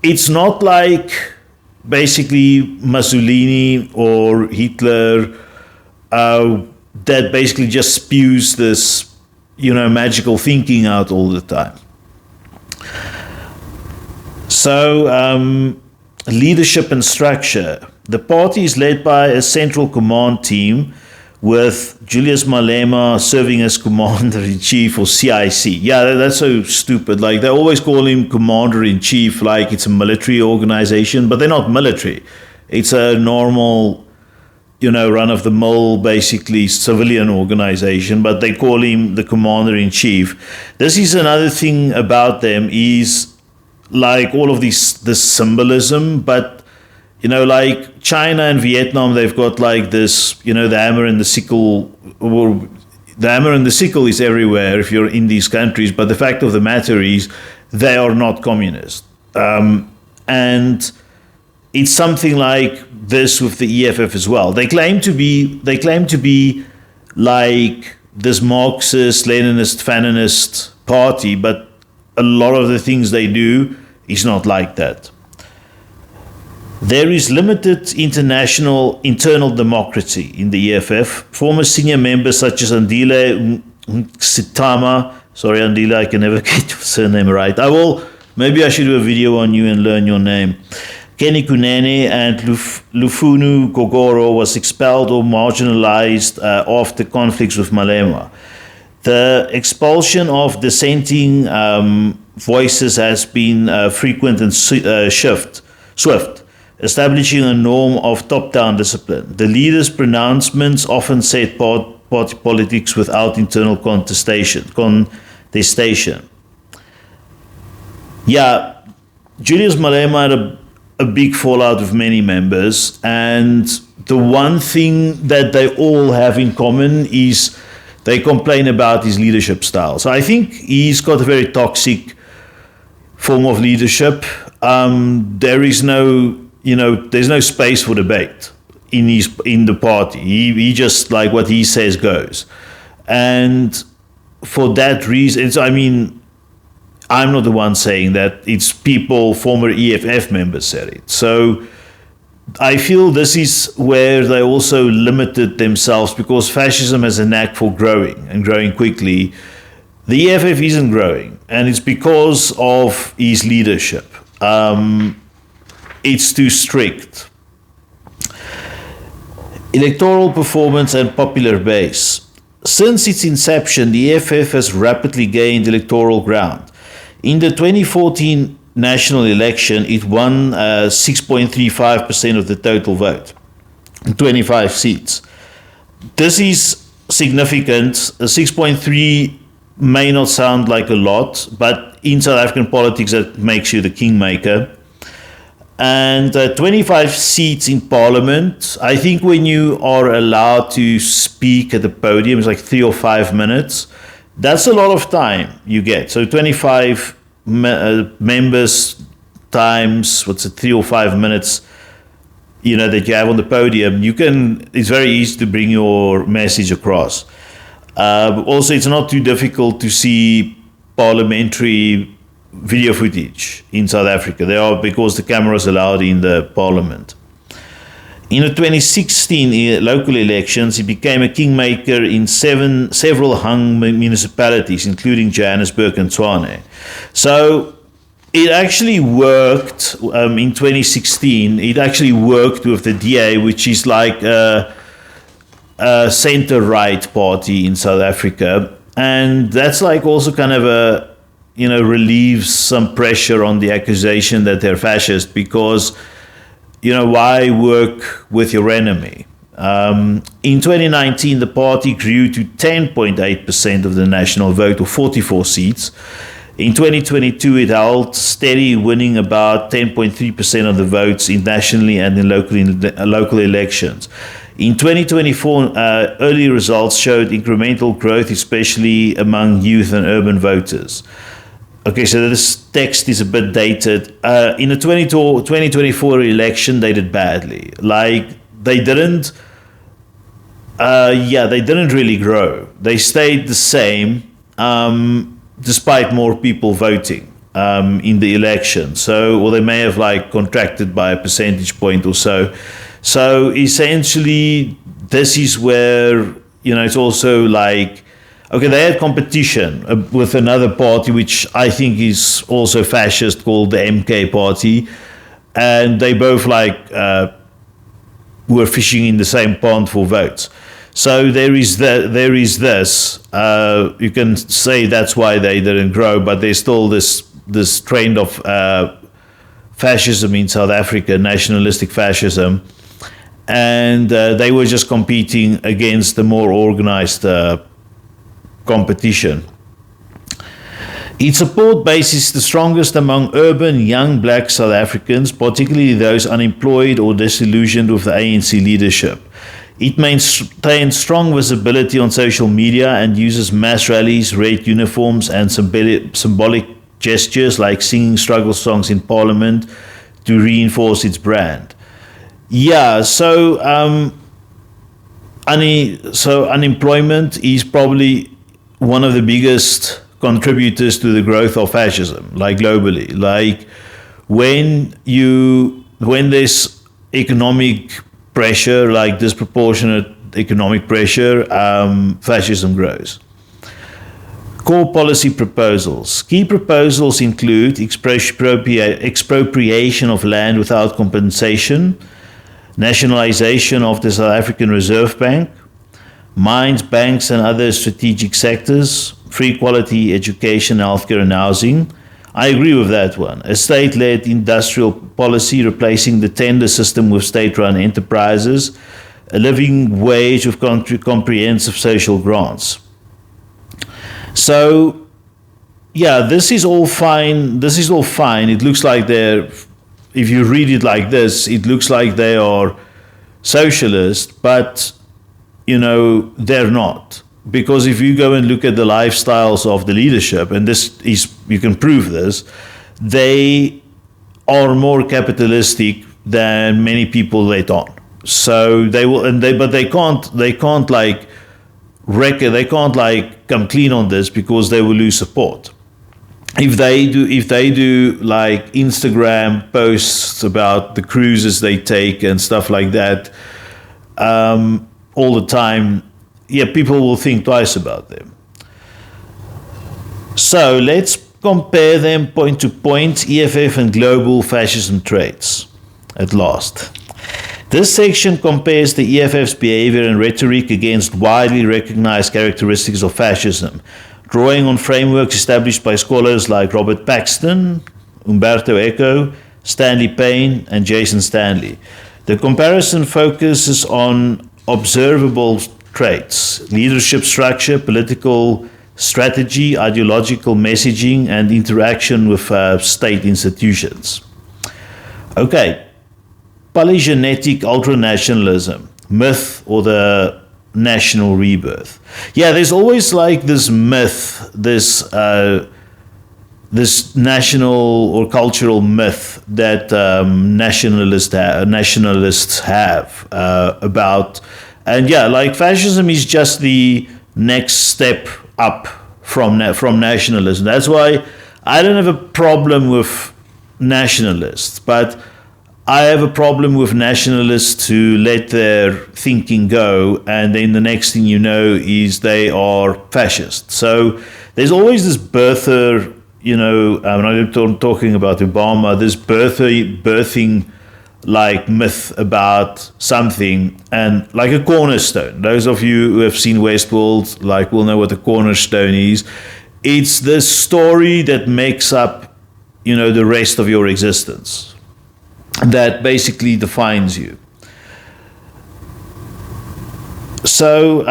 it's not like basically Mussolini or Hitler that basically just spews this, magical thinking out all the time. So, leadership and structure. The party is led by a central command team with Julius Malema serving as Commander-in-Chief, or CIC. Yeah, that's so stupid. They always call him Commander-in-Chief like it's a military organization, but they're not military. It's a normal, run-of-the-mill, basically civilian organization, but they call him the Commander-in-Chief. This is another thing about them, is all of this symbolism, but China and Vietnam, they've got this, the hammer and the sickle, or the hammer and the sickle is everywhere if you're in these countries, but the fact of the matter is they are not communist. And it's something like this with the EFF as well. They claim to be like this Marxist, Leninist, Faninist party, but a lot of the things they do is not like that. There is limited internal democracy in the EFF. Former senior members such as Andile Sitama, sorry Andile, I can never get your surname right. Maybe I should do a video on you and learn your name. Kenny Kunene and Lufunu Gogoro was expelled or marginalized after conflicts with Malema. The expulsion of dissenting voices has been frequent and swift, establishing a norm of top-down discipline. The leaders' pronouncements often set party politics without internal contestation. Yeah, Julius Malema had a big fallout with many members, and the one thing that they all have in common is they complain about his leadership style. So I think he's got a very toxic form of leadership. There's no space for debate in the party. He just, like, what he says goes. And for that reason, I'm not the one saying that. It's people, former EFF members said it. So I feel this is where they also limited themselves, because fascism has a knack for growing and growing quickly. The EFF isn't growing, and it's because of his leadership. It's too strict. Electoral performance and popular base. Since its inception, the EFF has rapidly gained electoral ground. In the 2014 national election, it won 6.35% of the total vote, 25 seats. This is significant. 6.3 may not sound like a lot, but in South African politics, that makes you the kingmaker. And 25 seats in parliament. I think when you are allowed to speak at the podium, it's like 3 or 5 minutes. That's a lot of time you get. So 25 members times, 3 or 5 minutes, that you have on the podium, it's very easy to bring your message across. Also, it's not too difficult to see parliamentary video footage in South Africa. They are, because the camera is allowed in the parliament. In the 2016 local elections, he became a kingmaker in several hung municipalities, including Johannesburg and Tshwane. So it actually worked in 2016. It actually worked with the DA, which is like a center-right party in South Africa. And that's like also kind of relieves some pressure on the accusation that they're fascist, because why work with your enemy? In 2019, the party grew to 10.8% of the national vote, or 44 seats. In 2022, it held steady, winning about 10.3% of the votes in nationally and in local elections. In 2024, early results showed incremental growth, especially among youth and urban voters. Okay, so this text is a bit dated. In the 2024 election, they did badly. They didn't really grow. They stayed the same, despite more people voting in the election. So, they may have contracted by a percentage point or so. So essentially, this is where, it's also okay, they had competition with another party, which I think is also fascist, called the MK party. And they both were fishing in the same pond for votes. So there is this. You can say that's why they didn't grow, but there's still this trend of fascism in South Africa, nationalistic fascism. And they were just competing against the more organized competition. Its support base is the strongest among urban young black South Africans, particularly those unemployed or disillusioned with the ANC leadership. It maintains strong visibility on social media and uses mass rallies, red uniforms, and symbolic gestures like singing struggle songs in parliament to reinforce its brand. Yeah, so unemployment is probably one of the biggest contributors to the growth of fascism, like globally. Like when there's economic pressure, like disproportionate economic pressure, fascism grows. Core policy proposals. Key proposals include expropriation of land without compensation, nationalization of the South African Reserve Bank, mines, banks, and other strategic sectors, free quality education, healthcare, and housing. I agree with that one. A state-led industrial policy replacing the tender system with state-run enterprises, a living wage with comprehensive social grants. So, yeah, this is all fine. It looks like if you read it like this, it looks like they are socialist, but, they're not. Because if you go and look at the lifestyles of the leadership, and you can prove this, they are more capitalistic than many people let on. So they can't come clean on this because they will lose support. If they do like Instagram posts about the cruises they take and stuff like that all the time, yeah, people will think twice about them. So let's compare them point to point, EFF and global fascism traits. At last. This section compares the EFF's behavior and rhetoric against widely recognized characteristics of fascism, drawing on frameworks established by scholars like Robert Paxton, Umberto Echo, Stanley Payne, and Jason Stanley. The comparison focuses on observable traits: leadership structure, political strategy, ideological messaging, and interaction with state institutions. Okay. Polygenetic ultranationalism, myth or the national rebirth. Yeah, there's always like this myth, this national or cultural myth that nationalists have about, and yeah, like fascism is just the next step up from nationalism. That's why I don't have a problem with nationalists, but I have a problem with nationalists who let their thinking go, and then the next thing you know is they are fascist. So there's always this birther, I'm talking about Obama, this birthing like myth about something, and like a cornerstone. Those of you who have seen Westworld will know what a cornerstone is. It's the story that makes up, the rest of your existence, that basically defines you. So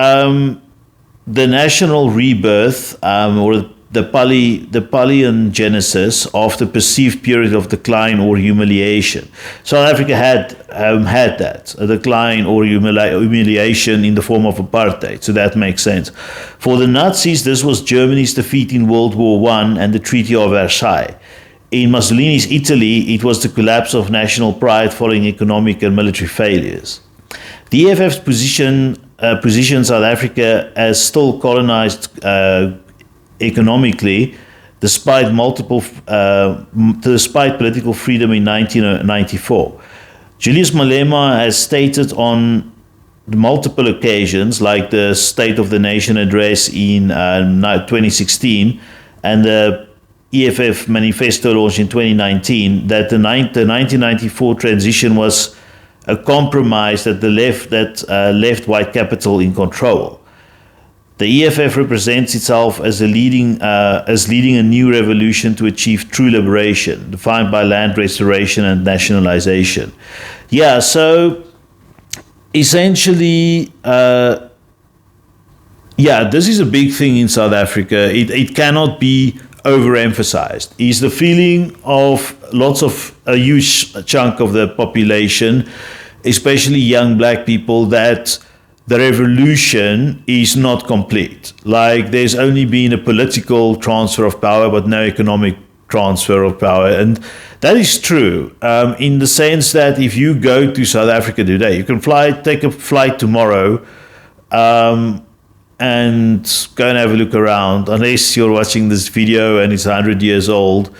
the national rebirth, or the paleo-genesis after perceived period of decline or humiliation. South Africa had that, a decline or humiliation in the form of apartheid, so that makes sense. For the Nazis, this was Germany's defeat in World War I and the Treaty of Versailles. In Mussolini's Italy, it was the collapse of national pride following economic and military failures. The EFF's positions South Africa as still colonized economically, despite political freedom in 1994. Julius Malema has stated on multiple occasions, like the State of the Nation address in 2016 and the EFF manifesto launched in 2019, that the 1994 transition was a compromise that left white capital in control. The EFF represents itself as leading a new revolution to achieve true liberation, defined by land restoration and nationalization. Yeah, so essentially, this is a big thing in South Africa. It cannot be overemphasized. Is the feeling of a huge chunk of the population, especially young black people, that the revolution is not complete. Like, there's only been a political transfer of power, but no economic transfer of power. And that is true, in the sense that if you go to South Africa today, you can take a flight tomorrow, and go and have a look around, unless you're watching this video and it's 100 years old,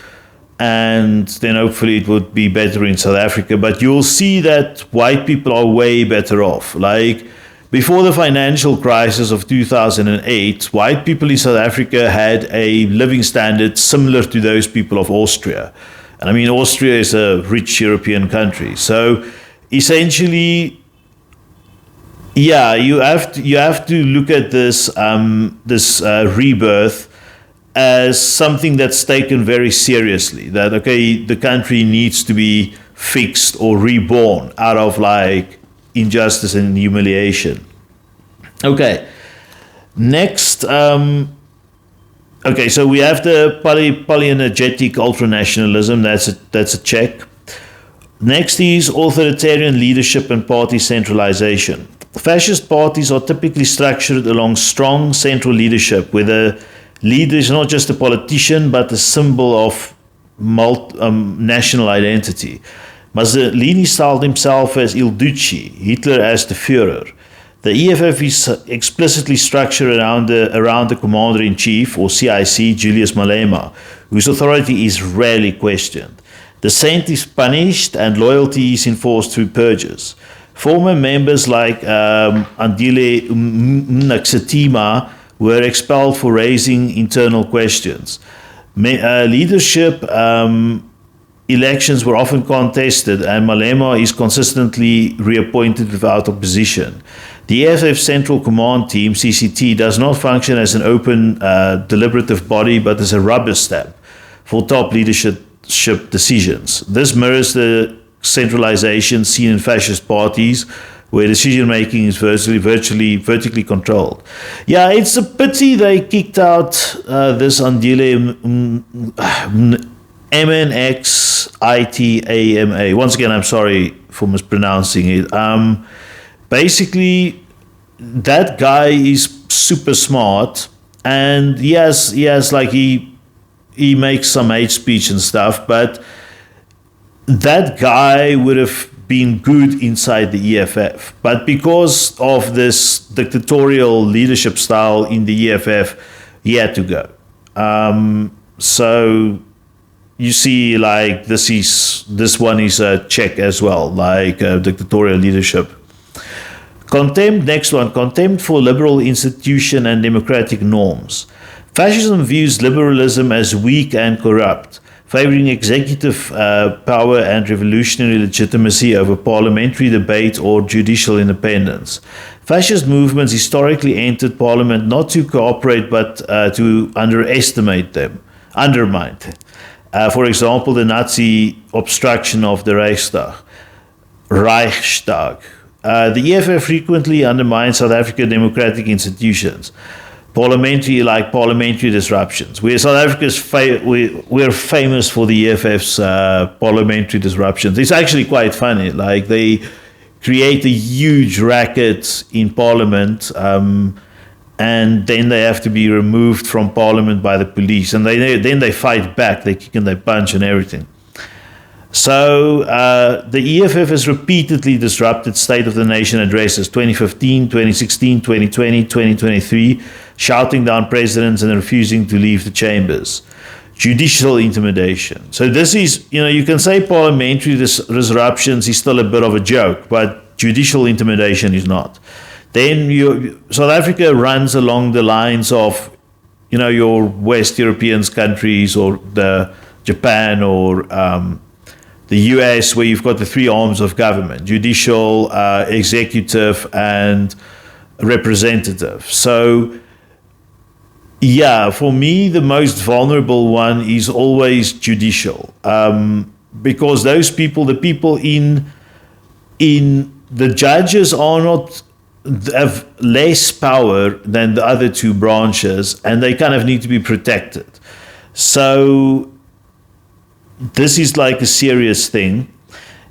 and then hopefully it would be better in South Africa. But you'll see that white people are way better off. Like, before the financial crisis of 2008, white people in South Africa had a living standard similar to those people of Austria. And I mean, Austria is a rich European country. So essentially, yeah, you have to look at this rebirth as something that's taken very seriously. That, okay, the country needs to be fixed or reborn out of like injustice and humiliation. Okay, next, okay, so we have the polyenergetic ultranationalism. That's a check. Next is authoritarian leadership and party centralization. Fascist parties are typically structured along strong central leadership, where the leader is not just a politician, but a symbol of national identity. Mussolini styled himself as Il Duce, Hitler as the Führer. The EFF is explicitly structured around the Commander-in-Chief, or CIC, Julius Malema, whose authority is rarely questioned. Dissent is punished and loyalty is enforced through purges. Former members like Andile Mnaxetima were expelled for raising internal questions. Leadership elections were often contested, and Malema is consistently reappointed without opposition. The EFF Central Command Team, CCT, does not function as an open, deliberative body, but as a rubber stamp for top leadership decisions. This mirrors the centralization seen in fascist parties, where decision-making is virtually vertically controlled. Yeah, it's a pity they kicked out this Andile MNXITAMA. Once again, I'm sorry for mispronouncing it. Basically, that guy is super smart, and yes, like he makes some hate speech and stuff, but that guy would have been good inside the EFF. But because of this dictatorial leadership style in the EFF, he had to go. So you see, like, this one is a check as well, like dictatorial leadership. Contempt, next one, contempt for liberal institution and democratic norms. Fascism views liberalism as weak and corrupt, favoring executive power and revolutionary legitimacy over parliamentary debate or judicial independence. Fascist movements historically entered parliament not to cooperate, but to undermine them. For example, the Nazi obstruction of the Reichstag. The EFF frequently undermines South African democratic institutions, parliamentary disruptions. South Africa's we're famous for the EFF's parliamentary disruptions. It's actually quite funny. Like, they create a huge racket in Parliament, and then they have to be removed from Parliament by the police, and then they fight back. They kick and they punch and everything. So the EFF has repeatedly disrupted State of the Nation addresses, 2015, 2016, 2020, 2023, shouting down presidents and refusing to leave the chambers. Judicial intimidation. So this is, you can say parliamentary disruptions is still a bit of a joke, but judicial intimidation is not. Then South Africa runs along the lines of, your West European countries, or the Japan, or the US, where you've got the three arms of government: judicial, executive, and representative. So, yeah, for me, the most vulnerable one is always judicial, because those people, the people in the judges have less power than the other two branches, and they kind of need to be protected. So this is like a serious thing.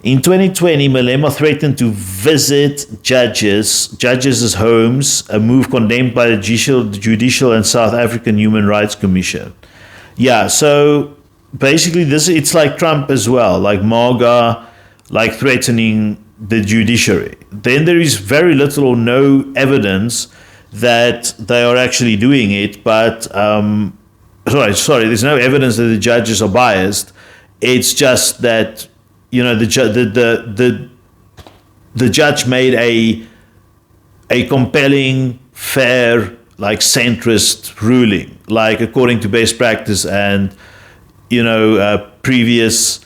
In 2020, Malema threatened to visit judges' homes, a move condemned by the Judicial and South African Human Rights Commission. Yeah, so basically it's like Trump as well, like MAGA, like threatening the judiciary. Then there is very little or no evidence that they are actually doing it, but there's no evidence that the judges are biased. It's just that the judge made a compelling, fair, like centrist ruling, like according to best practice and previous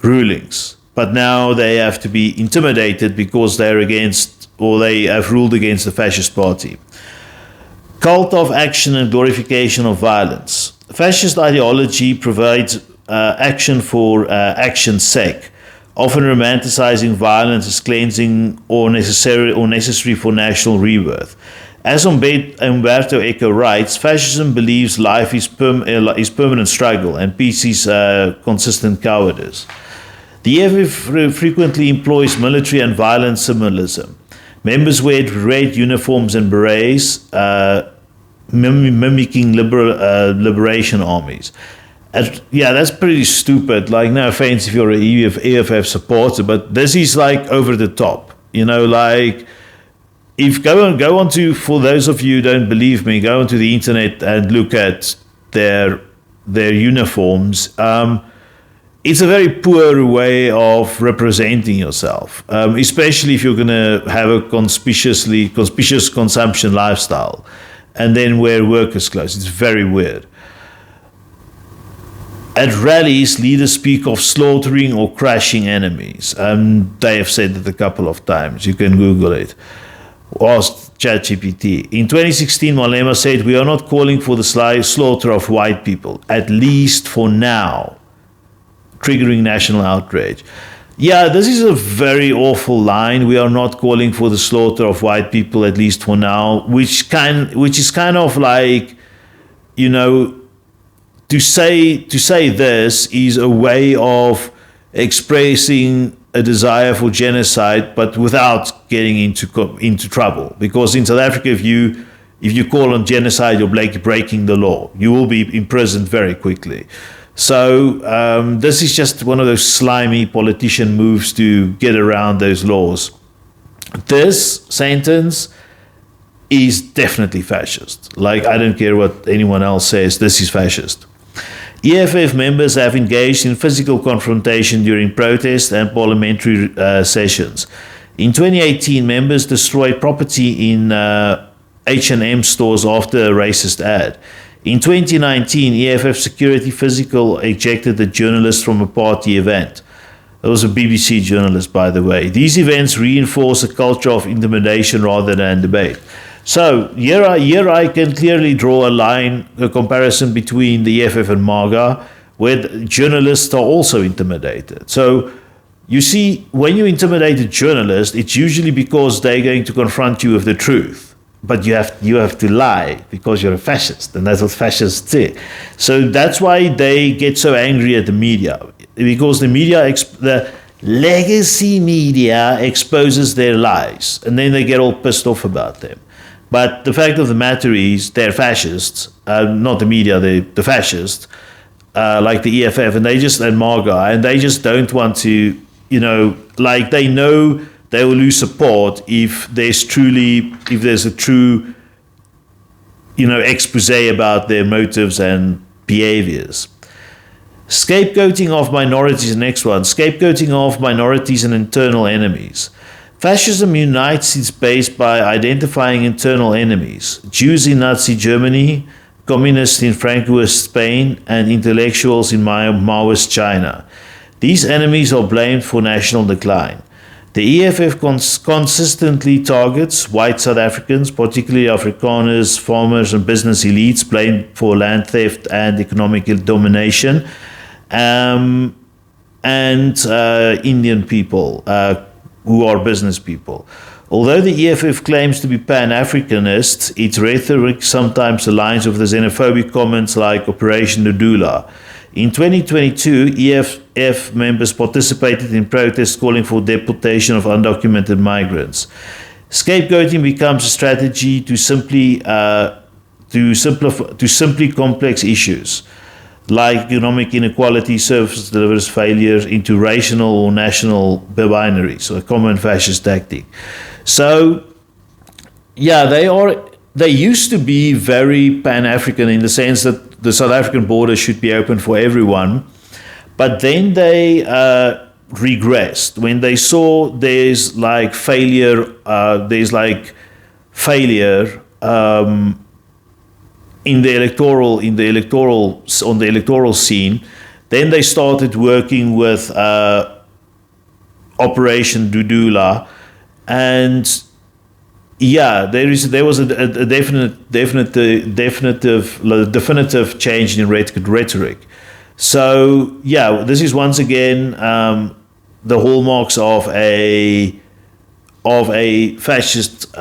rulings. But now they have to be intimidated because they're against, or they have ruled against the fascist party. Cult of action and glorification of violence. Fascist ideology provides action for action's sake, often romanticizing violence as cleansing or necessary for national rebirth. As Umberto Echo writes, fascism believes life is permanent struggle and peace is consistent cowardice. The EFF frequently employs military and violent symbolism. Members wear red uniforms and berets, mimicking liberation armies. Yeah, that's pretty stupid. Like, no offense if you're an EFF supporter, but this is like over the top. Like, if go on to, for those of you who don't believe me, go onto the internet and look at their uniforms. It's a very poor way of representing yourself, especially if you're going to have a conspicuous consumption lifestyle and then wear workers' clothes. It's very weird. At rallies, leaders speak of slaughtering or crushing enemies. They have said it a couple of times. You can Google it. Ask ChatGPT. In 2016, Malema said, "We are not calling for the slaughter of white people, at least for now," triggering national outrage. Yeah, this is a very awful line. We are not calling for the slaughter of white people, at least for now, which is kind of like, to say this is a way of expressing a desire for genocide, but without getting into trouble. Because in South Africa, if you call on genocide, you're breaking the law. You will be imprisoned very quickly. So this is just one of those slimy politician moves to get around those laws. This sentence is definitely fascist. Like, I don't care what anyone else says, this is fascist. EFF members have engaged in physical confrontation during protests and parliamentary sessions. In 2018, members destroyed property in H&M stores after a racist ad. In 2019, EFF security physical ejected a journalist from a party event. It was a BBC journalist, by the way. These events reinforce a culture of intimidation rather than debate. So here I can clearly draw a comparison between the EFF and MAGA, where journalists are also intimidated. So you see, when you intimidate a journalist, it's usually because they're going to confront you with the truth. But you have to lie because you're a fascist, and that's what fascists say. So that's why they get so angry at the media, because the legacy media exposes their lies, and then they get all pissed off about them. But the fact of the matter is, they're fascists, not the media, the fascists, like the EFF, and MAGA, and they just don't want to, like, they know they will lose support if there's a true, expose about their motives and behaviors. Scapegoating of minorities, next one. Scapegoating of minorities and internal enemies. Fascism unites its base by identifying internal enemies: Jews in Nazi Germany, communists in Francoist Spain, and intellectuals in Maoist China. These enemies are blamed for national decline. The EFF consistently targets white South Africans, particularly Afrikaners, farmers, and business elites, blamed for land theft and economic domination, and Indian people who are business people. Although the EFF claims to be Pan-Africanist, its rhetoric sometimes aligns with the xenophobic comments like Operation Ndula. In 2022, EFF members participated in protests calling for deportation of undocumented migrants. Scapegoating becomes a strategy to simply complex issues like economic inequality, service delivery failures into racial or national binaries, so a common fascist tactic. So, yeah, they used to be very Pan-African in the sense that the South African border should be open for everyone, but then they regressed when they saw there's failure on the electoral scene. Then they started working with Operation Dudula, and there was a definitive change in rhetoric. So this is once again the hallmarks of a fascist.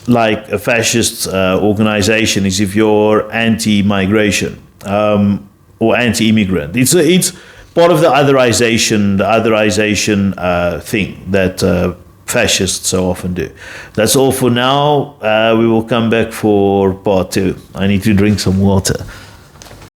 Like a fascist organization is if you're anti-migration or anti-immigrant. It's part of the otherization thing that fascists so often do. That's all for now. We will come back for part 2. I need to drink some water.